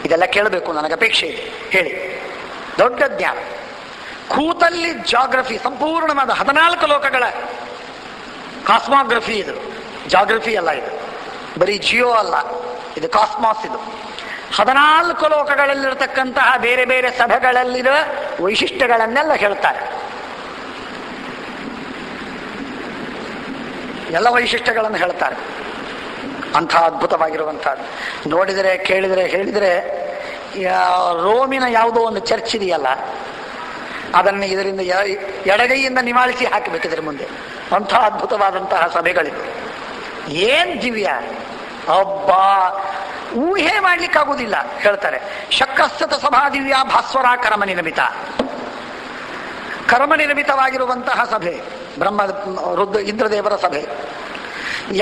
ಇದೆಲ್ಲ ಕೇಳಬೇಕು, ನನಗೆ ಅಪೇಕ್ಷೆ ಇದೆ. ಹೇಳಿ, ದೊಡ್ಡ ಜ್ಞಾನ. ಕೂತಲ್ಲಿ ಜಾಗ್ರಫಿ, ಸಂಪೂರ್ಣವಾದ 14 ಲೋಕಗಳ ಕಾಸ್ಮೋಗ್ರಫಿ. ಇದು ಜಾಗ್ರಫಿ ಅಲ್ಲ, ಇದು ಬರೀ ಜಿಯೋ ಅಲ್ಲ, ಇದು ಕಾಸ್ಮಾಸ್. ಇದು 14 ಲೋಕಗಳಲ್ಲಿರತಕ್ಕಂತಹ ಬೇರೆ ಬೇರೆ ಸಭೆಗಳಲ್ಲಿರುವ ವೈಶಿಷ್ಟ್ಯಗಳನ್ನೆಲ್ಲ ಹೇಳ್ತಾರೆ. ಎಲ್ಲ ವೈಶಿಷ್ಟ್ಯಗಳನ್ನು ಹೇಳ್ತಾರೆ. ಅಂಥ ಅದ್ಭುತವಾಗಿರುವಂಥದ್ದು. ನೋಡಿದರೆ, ಕೇಳಿದರೆ, ಹೇಳಿದರೆ ರೋಮಿನ ಯಾವುದೋ ಒಂದು ಚರ್ಚ್ ಇದೆಯಲ್ಲ, ಅದನ್ನು ಇದರಿಂದ ಎಡಗೈಯಿಂದ ನಿವಾಳಿಸಿ ಹಾಕಬೇಕಿದ್ರೆ ಮುಂದೆ. ಅಂಥ ಅದ್ಭುತವಾದಂತಹ ಸಭೆಗಳಿವೆ. ಏನ್ ದಿವ್ಯ! ಅಬ್ಬಾ, ಊಹೆ ಮಾಡ್ಲಿಕ್ಕಾಗುವುದಿಲ್ಲ. ಹೇಳ್ತಾರೆ, ಶಕ್ರಸ್ಥತ ಸಭಾ ದಿವ್ಯ ಭಾಸ್ವರ ಕರ್ಮನಿರ್ಮಿತ. ಕರ್ಮನಿರ್ಮಿತವಾಗಿರುವಂತಹ ಸಭೆ ಬ್ರಹ್ಮ ಇಂದ್ರದೇವರ ಸಭೆ.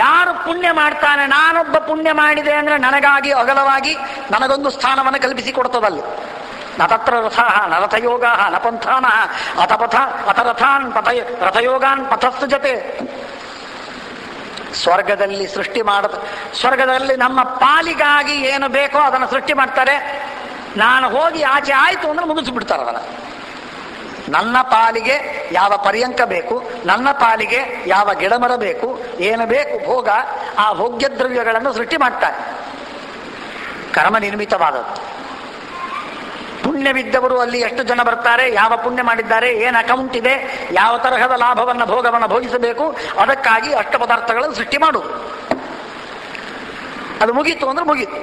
ಯಾರು ಪುಣ್ಯ ಮಾಡ್ತಾನೆ, ನಾನೊಬ್ಬ ಪುಣ್ಯ ಮಾಡಿದೆ ಅಂದ್ರೆ ನನಗಾಗಿ ಅಗಲವಾಗಿ ನನಗೊಂದು ಸ್ಥಾನವನ್ನು ಕಲ್ಪಿಸಿಕೊಡ್ತದಲ್ಲಿ. ನ ತತ್ರ ರಥಃ ನ ರಥಯೋಗಃ ನ ಪಂಥಾನಃ ಅಥರಥಾನ್ ರಥಯೋಗಾನ್ ಪಥಸ್ತು ಜತೆ. ಸ್ವರ್ಗದಲ್ಲಿ ಸೃಷ್ಟಿ ಸ್ವರ್ಗದಲ್ಲಿ ನಮ್ಮ ಪಾಲಿಗಾಗಿ ಏನು ಬೇಕೋ ಅದನ್ನು ಸೃಷ್ಟಿ ಮಾಡ್ತಾರೆ. ನಾನು ಹೋಗಿ ಆಚೆ ಆಯ್ತು ಅಂದ್ರೆ ಮುಗಿಸ್ಬಿಡ್ತಾರೆ ಅದನ್ನು. ನನ್ನ ಪಾಲಿಗೆ ಯಾವ ಪರ್ಯಂಕ ಬೇಕು, ನನ್ನ ಪಾಲಿಗೆ ಯಾವ ಗಿಡಮರ ಬೇಕು, ಏನು ಬೇಕು ಭೋಗ, ಆ ಭೋಗ್ಯ ದ್ರವ್ಯಗಳನ್ನು ಸೃಷ್ಟಿ ಮಾಡ್ತಾರೆ. ಕರ್ಮ ನಿರ್ಮಿತವಾದದ್ದು. ಪುಣ್ಯವಿದ್ದವರು ಅಲ್ಲಿ ಎಷ್ಟು ಜನ ಬರ್ತಾರೆ, ಯಾವ ಪುಣ್ಯ ಮಾಡಿದ್ದಾರೆ, ಏನು ಅಕೌಂಟ್ ಇದೆ, ಯಾವ ತರಹದ ಲಾಭವನ್ನು ಭೋಗವನ್ನು ಭೋಗಿಸಬೇಕು, ಅದಕ್ಕಾಗಿ ಅಷ್ಟ ಪದಾರ್ಥಗಳನ್ನು ಸೃಷ್ಟಿ ಮಾಡುವುದು. ಅದು ಮುಗೀತು ಅಂದ್ರೆ ಮುಗೀತು,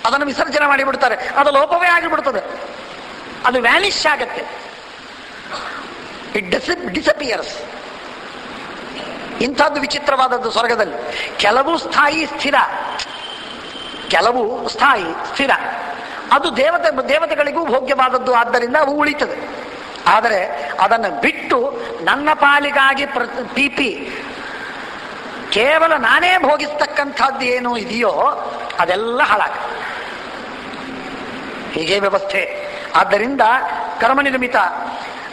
ಅದನ್ನು ವಿಸರ್ಜನೆ ಮಾಡಿಬಿಡ್ತಾರೆ. ಅದು ಲೋಪವೇ ಆಗಿಬಿಡ್ತದೆ, ಅದು ವ್ಯಾನಿಶ್ ಆಗತ್ತೆ. It disappears. ಇಂಥದ್ದು ವಿಚಿತ್ರವಾದದ್ದು ಸ್ವರ್ಗದಲ್ಲಿ. ಕೆಲವು ಸ್ಥಾಯಿ ಸ್ಥಿರ, ಕೆಲವು ಸ್ಥಾಯಿ ಸ್ಥಿರ. ಅದು ದೇವತೆಗಳಿಗೂ ಭೋಗ್ಯವಾದದ್ದು, ಆದ್ದರಿಂದ ಅವು ಉಳಿತದೆ. ಆದರೆ ಅದನ್ನು ಬಿಟ್ಟು ನನ್ನ ಪಾಲಿಗಾಗಿ ಪಿಪಿ ಕೇವಲ ನಾನೇ ಭೋಗಿಸ್ತಕ್ಕಂಥದ್ದು ಏನು ಇದೆಯೋ ಅದೆಲ್ಲ ಹಾಳಾಗ. ಹೀಗೆ ವ್ಯವಸ್ಥೆ. ಆದ್ದರಿಂದ ಕರ್ಮನಿರ್ಮಿತ.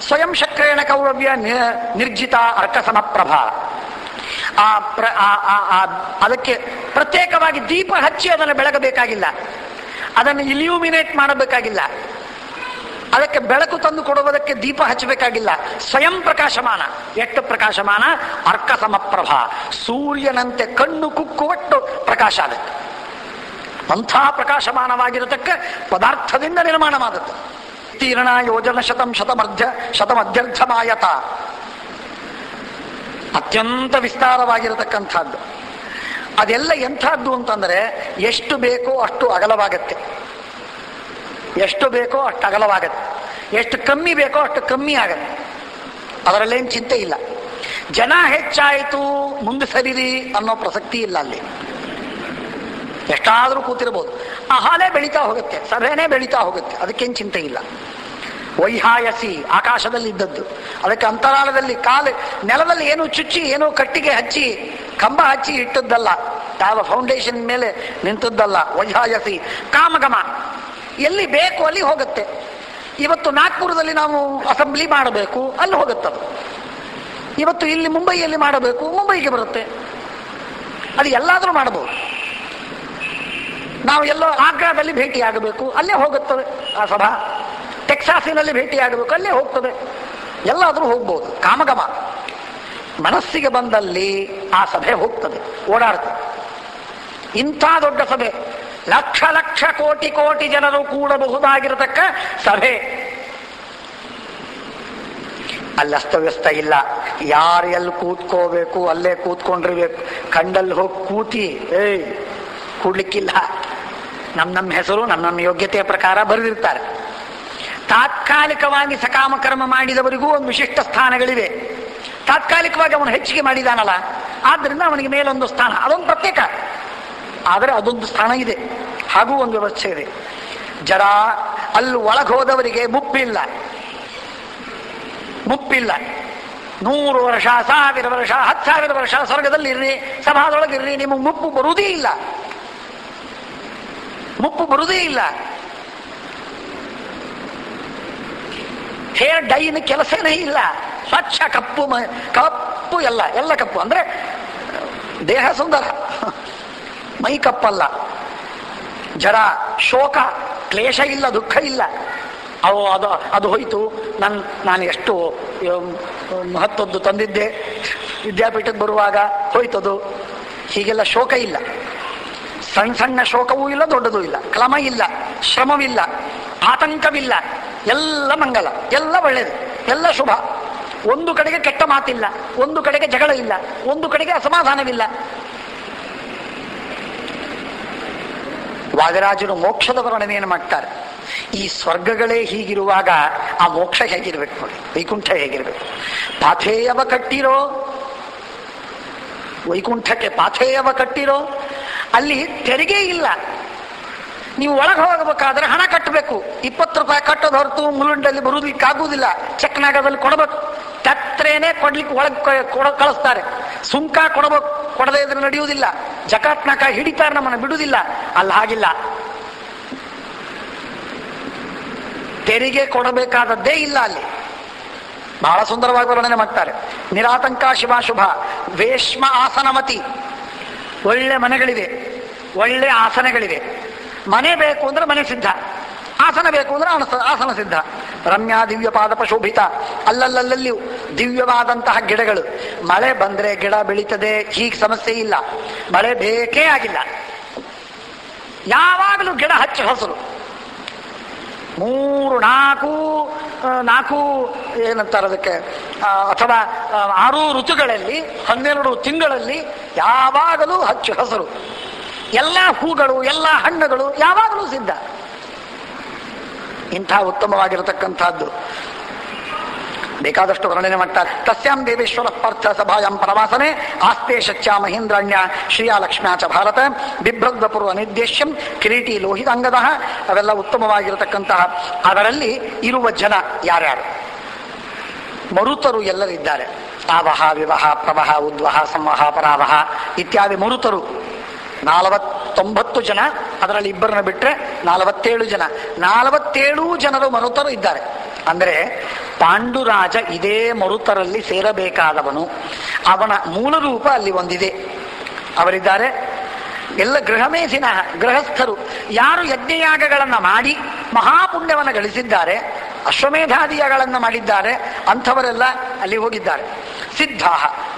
ಸ್ವಯಂ ಶಕ್ರೇಣ ಕೌರವ್ಯ ನಿರ್ಜಿತ ಅರ್ಕಸಮಪ್ರಭಾ. ಅದಕ್ಕೆ ಪ್ರತ್ಯೇಕವಾಗಿ ದೀಪ ಹಚ್ಚಿ ಅದನ್ನು ಬೆಳಗಬೇಕಾಗಿಲ್ಲ, ಅದನ್ನು ಇಲ್ಯೂಮಿನೇಟ್ ಮಾಡಬೇಕಾಗಿಲ್ಲ, ಅದಕ್ಕೆ ಬೆಳಕು ತಂದು ಕೊಡುವುದಕ್ಕೆ ದೀಪ ಹಚ್ಚಬೇಕಾಗಿಲ್ಲ. ಸ್ವಯಂ ಪ್ರಕಾಶಮಾನ. ಎಷ್ಟು ಪ್ರಕಾಶಮಾನ? ಅರ್ಕಸಮಪ್ರಭಾ. ಸೂರ್ಯನಂತೆ ಕಣ್ಣು ಕುಕ್ಕುವಟ್ಟು ಪ್ರಕಾಶ ಆಗುತ್ತೆ. ಅಂಥ ಪ್ರಕಾಶಮಾನವಾಗಿರತಕ್ಕ ಪದಾರ್ಥದಿಂದ ನಿರ್ಮಾಣವಾದದ್ದು. ತೀರ್ಣ ಯೋಜನ ಶತಮಧ್ಯರ್ಥಮಾಯತ. ಅತ್ಯಂತ ವಿಸ್ತಾರವಾಗಿರತಕ್ಕಂಥದ್ದು. ಅದೆಲ್ಲ ಎಂಥದ್ದು ಅಂತಂದ್ರೆ, ಎಷ್ಟು ಬೇಕೋ ಅಷ್ಟು ಅಗಲವಾಗತ್ತೆ, ಎಷ್ಟು ಬೇಕೋ ಅಷ್ಟು ಅಗಲವಾಗತ್ತೆ, ಎಷ್ಟು ಕಮ್ಮಿ ಬೇಕೋ ಅಷ್ಟು ಕಮ್ಮಿ ಆಗತ್ತೆ. ಅದರಲ್ಲೇನು ಚಿಂತೆ ಇಲ್ಲ. ಜನ ಹೆಚ್ಚಾಯಿತು ಮುಂದೆ ಸರಿರಿ ಅನ್ನೋ ಪ್ರಸಕ್ತಿ ಇಲ್ಲ ಅಲ್ಲಿ. ಎಷ್ಟಾದರೂ ಕೂತಿರ್ಬೋದು, ಆ ಹಾಲೇ ಬೆಳೀತಾ ಹೋಗುತ್ತೆ, ಸಭೆನೇ ಬೆಳೀತಾ ಹೋಗುತ್ತೆ, ಅದಕ್ಕೇನು ಚಿಂತೆ ಇಲ್ಲ. ವೈಹಾಯಸಿ, ಆಕಾಶದಲ್ಲಿ ಇದ್ದದ್ದು, ಅದಕ್ಕೆ ಅಂತರಾಳದಲ್ಲಿ ನೆಲದಲ್ಲಿ ಏನೋ ಚುಚ್ಚಿ ಏನೋ ಕಟ್ಟಿಗೆ ಹಚ್ಚಿ ಕಂಬ ಹಚ್ಚಿ ಇಟ್ಟದ್ದಲ್ಲ, ಯಾವ ಫೌಂಡೇಶನ್ ಮೇಲೆ ನಿಂತದ್ದಲ್ಲ. ವೈಹಾಯಸಿ ಕಾಮಗಮ, ಎಲ್ಲಿ ಬೇಕು ಅಲ್ಲಿ ಹೋಗುತ್ತೆ. ಇವತ್ತು ನಾಗ್ಪುರದಲ್ಲಿ ನಾವು ಅಸೆಂಬ್ಲಿ ಮಾಡಬೇಕು, ಅಲ್ಲಿ ಹೋಗುತ್ತದು. ಇವತ್ತು ಇಲ್ಲಿ ಮುಂಬೈಯಲ್ಲಿ ಮಾಡಬೇಕು, ಮುಂಬೈಗೆ ಬರುತ್ತೆ. ಅದು ಎಲ್ಲಾದರೂ ಮಾಡಬಹುದು. ನಾವು ಎಲ್ಲೋ ಆಗ್ರಾದಲ್ಲಿ ಭೇಟಿಯಾಗಬೇಕು, ಅಲ್ಲೇ ಹೋಗುತ್ತದೆ ಆ ಸಭಾ. ಟೆಕ್ಸಾಸಿನಲ್ಲಿ ಭೇಟಿಯಾಗಬೇಕು, ಅಲ್ಲೇ ಹೋಗ್ತದೆ. ಎಲ್ಲಾದರೂ ಹೋಗ್ಬೋದು. ಕಾಮಗಮ. ಮನಸ್ಸಿಗೆ ಬಂದಲ್ಲಿ ಆ ಸಭೆ ಹೋಗ್ತದೆ, ಓಡಾಡ್ತದೆ. ಇಂಥ ದೊಡ್ಡ ಸಭೆ ಲಕ್ಷ ಲಕ್ಷ ಕೋಟಿ ಕೋಟಿ ಜನರು ಕೂಡಬಹುದಾಗಿರತಕ್ಕ ಸಭೆ. ಅಲ್ಲಿ ಅಸ್ತವ್ಯಸ್ತ ಇಲ್ಲ. ಯಾರು ಎಲ್ಲಿ ಕೂತ್ಕೋಬೇಕು ಅಲ್ಲೇ ಕೂತ್ಕೊಂಡಿರ್ಬೇಕು. ಕಂಡಲ್ಲಿ ಹೋಗಿ ಕೂತಿ ಕೂಡ್ಲಿಕ್ಕಿಲ್ಲ. ನಮ್ಮ ಹೆಸರು ನಮ್ಮ ಯೋಗ್ಯತೆಯ ಪ್ರಕಾರ ಬರೆದಿರ್ತಾರೆ. ತಾತ್ಕಾಲಿಕವಾಗಿ ಸಕಾಮ ಕರ್ಮ ಮಾಡಿದವರಿಗೂ ಒಂದು ವಿಶಿಷ್ಟ ಸ್ಥಾನಗಳಿವೆ. ತಾತ್ಕಾಲಿಕವಾಗಿ ಅವನು ಹೆಚ್ಚಿಗೆ ಮಾಡಿದಾನಲ್ಲ, ಆದ್ರಿಂದ ಅವನಿಗೆ ಮೇಲೊಂದು ಸ್ಥಾನ, ಅದೊಂದು ಪ್ರತ್ಯೇಕ. ಆದರೆ ಅದೊಂದು ಸ್ಥಾನ ಇದೆ, ಹಾಗೂ ಒಂದು ವ್ಯವಸ್ಥೆ ಇದೆ. ಜರ ಅಲ್ಲಿ ಒಳಗೋದವರಿಗೆ ಮುಪ್ಪಿಲ್ಲ. 100 ವರ್ಷ, 1000 ವರ್ಷ, 10,000 ವರ್ಷ ಸ್ವರ್ಗದಲ್ಲಿರ್ರಿ, ಸಭಾದೊಳಗಿರ್ರಿ, ನಿಮಗೆ ಮುಪ್ಪು ಬರುವುದೇ ಇಲ್ಲ. ಹೇರ್ ಡೈನ ಕೆಲಸನೇ ಇಲ್ಲ. ಸ್ವಚ್ಛ ಕಪ್ಪು ಎಲ್ಲ ಕಪ್ಪು. ಅಂದ್ರೆ ದೇಹ ಸುಂದರ, ಮೈ ಕಪ್ಪಲ್ಲ. ಜರ, ಶೋಕ, ಕ್ಲೇಶ ಇಲ್ಲ, ದುಃಖ ಇಲ್ಲ. ಅದು ಹೋಯ್ತು, ನಾನು ಎಷ್ಟು ಮಹತ್ವದ್ದು ತಂದಿದ್ದೆ, ವಿದ್ಯಾಪೀಠಕ್ಕೆ ಬರುವಾಗ ಹೋಯ್ತದು. ಹೀಗೆಲ್ಲ ಶೋಕ ಇಲ್ಲ. ಸಣ್ಣ ಶೋಕವೂ ಇಲ್ಲ, ದೊಡ್ಡದೂ ಇಲ್ಲ. ಕ್ರಮ ಇಲ್ಲ, ಶ್ರಮವಿಲ್ಲ, ಆತಂಕವಿಲ್ಲ. ಎಲ್ಲ ಮಂಗಲ, ಎಲ್ಲ ಒಳ್ಳೆಯದು, ಎಲ್ಲ ಶುಭ. ಒಂದು ಕಡೆಗೆ ಕೆಟ್ಟ ಮಾತಿಲ್ಲ, ಒಂದು ಕಡೆಗೆ ಜಗಳ ಇಲ್ಲ, ಒಂದು ಕಡೆಗೆ ಅಸಮಾಧಾನವಿಲ್ಲ. ವಾದಿರಾಜರು ಮೋಕ್ಷದ ವರ್ಣನೆಯನ್ನು ಮಾಡ್ತಾರೆ. ಈ ಸ್ವರ್ಗಗಳೇ ಹೀಗಿರುವಾಗ ಆ ಮೋಕ್ಷ ಹೇಗಿರ್ಬೇಕು ನೋಡಿ, ವೈಕುಂಠ ಹೇಗಿರ್ಬೇಕು. ಪಾಥೇಯವ ಕಟ್ಟಿರೋ, ವೈಕುಂಠಕ್ಕೆ ಪಾಥೇಯವ ಕಟ್ಟಿರೋ. ಅಲ್ಲಿ ತೆರಿಗೆ ಇಲ್ಲ. ನೀವು ಒಳಗೆ ಹೋಗಬೇಕಾದ್ರೆ ಹಣ ಕಟ್ಟಬೇಕು. 20 ರೂಪಾಯಿ ಕಟ್ಟೋದು ಹೊರತು ಮುಲುಂಡಲ್ಲಿ ಬರುವುದಕ್ಕಾಗುವುದಿಲ್ಲ. ಚೆಕ್ನಾಗದಲ್ಲಿ ಕೊಡಬೇಕು. ತತ್ರೇನೆ ಕೊಡ್ಲಿಕ್ಕೆ ಒಳಗೆ ಕಳಿಸ್ತಾರೆ. ಸುಂಕ ಕೊಡಬೇಕು, ಕೊಡದೇ ಇದ್ರೆ ನಡೆಯುವುದಿಲ್ಲ. ಜಕಾತ್ನಾಕ ಹಿಡಿತಾರೆ, ನಮ್ಮನ್ನು ಬಿಡುವುದಿಲ್ಲ. ಅಲ್ಲಿ ಹಾಗಿಲ್ಲ. ತೆರಿಗೆ ಕೊಡಬೇಕಾದದ್ದೇ ಇಲ್ಲ ಅಲ್ಲಿ. ಬಹಳ ಸುಂದರವಾಗಿ ವರ್ಣನೆ ಮಾಡ್ತಾರೆ. ನಿರಾತಂಕ ಶಿವಾಶುಭ ವೇಶ್ಮ ಆಸನಮತಿ. ಒಳ್ಳೆ ಮನೆಗಳಿವೆ, ಒಳ್ಳೆ ಆಸನಗಳಿವೆ. ಮನೆ ಬೇಕು ಅಂದ್ರೆ ಮನೆ ಸಿದ್ಧ, ಆಸನ ಬೇಕು ಅಂದ್ರೆ ಆಸನ ಸಿದ್ಧ. ರಮ್ಯಾ ದಿವ್ಯ ಪಾದಪ ಶೋಭಿತ. ಅಲ್ಲಲ್ಲಲ್ಲಿಯೂ ದಿವ್ಯವಾದಂತಹ ಗಿಡಗಳು. ಮಳೆ ಬಂದ್ರೆ ಗಿಡ ಬೆಳೀತದೆ, ಹೀಗೆ ಸಮಸ್ಯೆ ಇಲ್ಲ. ಮಳೆ ಬೇಕೇ ಆಗಿಲ್ಲ, ಯಾವಾಗಲೂ ಗಿಡ ಹಚ್ಚ ಹಸಿರು. 3-4 ಏನಂತಾರೆ ಅದಕ್ಕೆ, ಅಥವಾ 6 ಋತುಗಳಲ್ಲಿ 12 ತಿಂಗಳಲ್ಲಿ ಯಾವಾಗಲೂ ಹಚ್ಚ ಹಸಿರು. ಎಲ್ಲ ಹೂಗಳು, ಎಲ್ಲ ಹಣ್ಣುಗಳು ಯಾವಾಗಲೂ ಸಿದ್ಧ. ಇಂಥ ಉತ್ತಮವಾಗಿರತಕ್ಕಂಥದ್ದು ಬೇಕಾದಷ್ಟು ವರ್ಣನೆ ಮಾಡ್ತಾರೆ. ತಸ್ಯಾಂ ದೇವೇಶ್ವರ ಪಾರ್ಥ ಸಭಾಯಾಂ ಪ್ರವಾಸನೆ ಆಸ್ತೆ ಶಚ್ಯಾ ಮಹೇಂದ್ರಾಣ್ಯ ಶ್ರೀಯಾ ಲಕ್ಷ್ಮ್ಯಾ ಚ ಭಾರತ ಬಿಭ್ರದ್ವಪುರ ನಿರ್ದೇಶ್ಯಂ ಕಿರೀಟಿ ಲೋಹಿತಾಂಗದ. ಅವೆಲ್ಲ ಉತ್ತಮವಾಗಿರತಕ್ಕಂತಹ. ಅದರಲ್ಲಿ ಇರುವ ಜನ ಯಾರ್ಯಾರು? ಮರುತರು ಎಲ್ಲರಿದ್ದಾರೆ. ಆವಹ, ವಿವಹ, ಪ್ರವಹ, ಉದ್ವಹ, ಸಂವಹ, ಪರಾವಹ ಇತ್ಯಾದಿ ಮರುತರು 49 ಜನ. ಅದರಲ್ಲಿ ಇಬ್ಬರನ್ನ ಬಿಟ್ರೆ 47 ಜನ. 47 ಜನರು ಮರುತರು ಇದ್ದಾರೆ. ಅಂದರೆ ಪಾಂಡುರಾಜ ಇದೇ ಮರುತರಲ್ಲಿ ಸೇರಬೇಕಾದವನು. ಅವನ ಮೂಲ ರೂಪ ಅಲ್ಲಿ ಒಂದಿದೆ. ಅವರಿದ್ದಾರೆ ಎಲ್ಲ ಗೃಹಮೇಧಿನ, ಗೃಹಸ್ಥರು. ಯಾರು ಯಜ್ಞಯಾಗಗಳನ್ನು ಮಾಡಿ ಮಹಾಪುಣ್ಯವನ್ನು ಗಳಿಸಿದ್ದಾರೆ, ಅಶ್ವಮೇಧಾದಿಯಗಳನ್ನು ಮಾಡಿದ್ದಾರೆ, ಅಂಥವರೆಲ್ಲ ಅಲ್ಲಿ ಹೋಗಿದ್ದಾರೆ. ಸಿದ್ಧಾ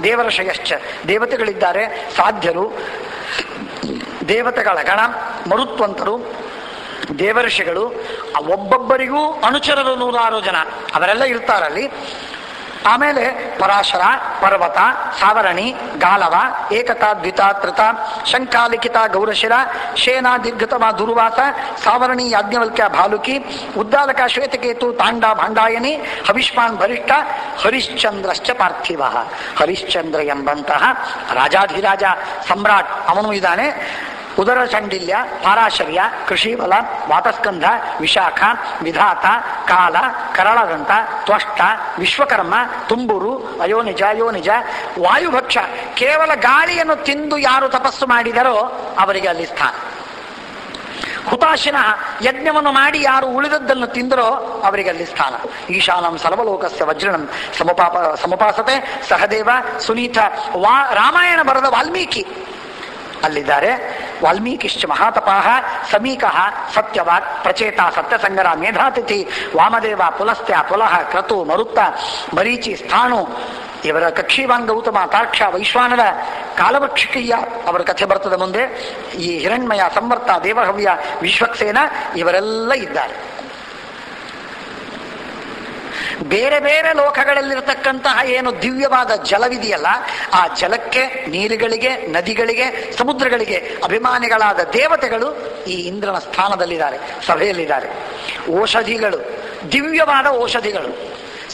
ದೇವರ್ಷಯಶ್ಚ, ದೇವತೆಗಳಿದ್ದಾರೆ. ಸಾಧ್ಯರು, ದೇವತೆಗಳ ಗಣ, ಮರುತ್ವಂತರು, ದೇವರ್ಷಿಗಳು. ಒಬ್ಬೊಬ್ಬರಿಗೂ ಅನುಚರರು 106 ಜನ. ಅವರೆಲ್ಲ ಇರ್ತಾರಲ್ಲಿ. ಆಮೇಲೆ ಪರಾಶರ, ಪರ್ವತ, ಸಾವರಣಿ, ಗಾಲವ, ಏಕತಾ, ದ್ವಿತಾ, ತ್ರಿತ, ಶಂಕಾಲಿಖಿತ, ಗೌರಶಿರ, ಶೇನ, ದೀರ್ಘತಮ, ದುರ್ವಾಸ, ಸಾವರಣಿ, ಯಾಜ್ಞವಲ್ಕ್ಯ, ಭಾಲುಕಿ, ಉದ್ದಾಲಕ, ಶ್ವೇತಕೇತು, ತಾಂಡ, ಭಾಂಡಾಯನಿ, ಹವಿಷ್ಮಾನ್, ಭರಿಷ್ಠ, ಹರಿಶ್ಚಂದ್ರಶ್ಚ ಪಾರ್ಥಿವ. ಹರಿಶ್ಚಂದ್ರ ಎಂಬಂತಹ ರಾಜಾಧಿರಾಜ ಸಮ್ರಾಟ್ ಅವನು ಇದ್ದಾನೆ. ಉದರ ಚಂಡಿಲ್ಯ, ಪಾರಾಶರ್ಯ, ಕೃಷಿಬಲ, ವಾತಸ್ಕಂಧ, ವಿಶಾಖ, ವಿಧಾತ, ಕಾಲ, ಕರಳದಂತ, ತ್ವಷ್ಟ, ವಿಶ್ವಕರ್ಮ, ತುಂಬುರು, ಅಯೋನಿಜ, ಯೋನಿಜ, ವಾಯುಭಕ್ಷ. ಕೇವಲ ಗಾಳಿಯನ್ನು ತಿಂದು ಯಾರು ತಪಸ್ಸು ಮಾಡಿದರೋ ಅವರಿಗೆ ಅಲ್ಲಿ ಸ್ಥಾನ. ಹುತಾಶಿನ, ಯಜ್ಞವನ್ನು ಮಾಡಿ ಯಾರು ಉಳಿದದ್ದನ್ನು ತಿಂದರೋ ಅವರಿಗೆ ಅಲ್ಲಿ ಸ್ಥಾನ. ಈಶಾನಂ ಸರ್ವಲೋಕಸ್ಯ ವಜ್ರಣಂ ಸಮುಪಾಸತೆ ಸಹದೇವ, ಸುನೀತ. ರಾಮಾಯಣ ಬರೆದ ವಾಲ್ಮೀಕಿ ಅಲ್ಲಿದ್ದಾರೆ. ವಾಲ್ಮೀಕಿಶ್ಚ ಮಹಾತಪಾಹ, ಸಮೀಕಃ, ಸತ್ಯವಾಕ್, ಪ್ರಚೇತ, ಸತ್ಯಸಂಗರ, ಮೇಧಾತಿಥಿ, ವಾಮದೇವ, ಪುಲಸ್ತ್ಯ, ಪುಲಹ, ಕ್ರತು, ಮರುತ್ತ, ಮರೀಚಿ, ಸ್ಥಾಣು. ಇವರ ಕಕ್ಷಿವಾನ್, ಗೌತಮ, ತಾರ್ಕ್ಷ, ವೈಶ್ವಾನರ, ಕಾಲವೃಕ್ಷಕೀಯ, ಅವರ ಕಥೆ ಬರ್ತದೆ ಮುಂದೆ. ಈ ಹಿರಣ್ಮಯ, ಸಂವರ್ತ, ದೇವಹವ್ಯ, ವಿಶ್ವಕ್ಸೇನ ಇವರೆಲ್ಲ ಇದ್ದಾರೆ. ಬೇರೆ ಬೇರೆ ಲೋಕಗಳಲ್ಲಿರತಕ್ಕಂತಹ ಏನು ದಿವ್ಯವಾದ ಜಲವಿದೆಯಲ್ಲ, ಆ ಜಲಕ್ಕೆ, ನೀರುಗಳಿಗೆ, ನದಿಗಳಿಗೆ, ಸಮುದ್ರಗಳಿಗೆ ಅಭಿಮಾನಿಗಳಾದ ದೇವತೆಗಳು ಈ ಇಂದ್ರನ ಸ್ಥಾನದಲ್ಲಿದ್ದಾರೆ, ಸಭೆಯಲ್ಲಿದ್ದಾರೆ. ಔಷಧಿಗಳು, ದಿವ್ಯವಾದ ಔಷಧಿಗಳು,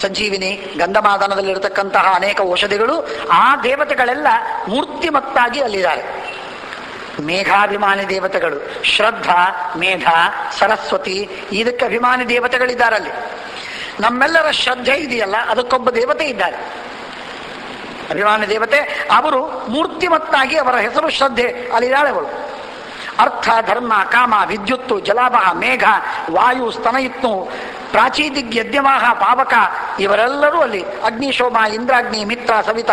ಸಂಜೀವಿನಿ, ಗಂಧಮಾದನದಲ್ಲಿರತಕ್ಕಂತಹ ಅನೇಕ ಔಷಧಿಗಳು, ಆ ದೇವತೆಗಳೆಲ್ಲ ಮೂರ್ತಿಮತ್ತಾಗಿ ಅಲ್ಲಿದ್ದಾರೆ. ಮೇಘಾಭಿಮಾನಿ ದೇವತೆಗಳು, ಶ್ರದ್ಧಾ, ಮೇಧ, ಸರಸ್ವತಿ, ಇದಕ್ಕೆ ಅಭಿಮಾನಿ ದೇವತೆಗಳಿದ್ದಾರಲ್ಲಿ. ನಮ್ಮೆಲ್ಲರ ಶ್ರದ್ಧೆ ಇದೆಯಲ್ಲ, ಅದಕ್ಕೊಬ್ಬ ದೇವತೆ ಇದ್ದಾರೆ, ಅಭಿಮಾನಿ ದೇವತೆ. ಅವರು ಮೂರ್ತಿಮತ್ತಾಗಿ, ಅವರ ಹೆಸರು ಶ್ರದ್ಧೆ, ಅಲ್ಲಿದ್ದಾಳೆ ಅವಳು. ಅರ್ಥ, ಧರ್ಮ, ಕಾಮ, ವಿದ್ಯುತ್ತು, ಜಲಾಭ, ಮೇಘ, ವಾಯು, ಸ್ತನಯಿತ್ನು, ಪ್ರಾಚೀದಿಗ್, ಯಜ್ಞವಾಹ, ಪಾವಕ, ಇವರೆಲ್ಲರೂ ಅಲ್ಲಿ. ಅಗ್ನಿಶೋಮ, ಇಂದ್ರಾಗ್ನಿ, ಮಿತ್ರ, ಸವಿತ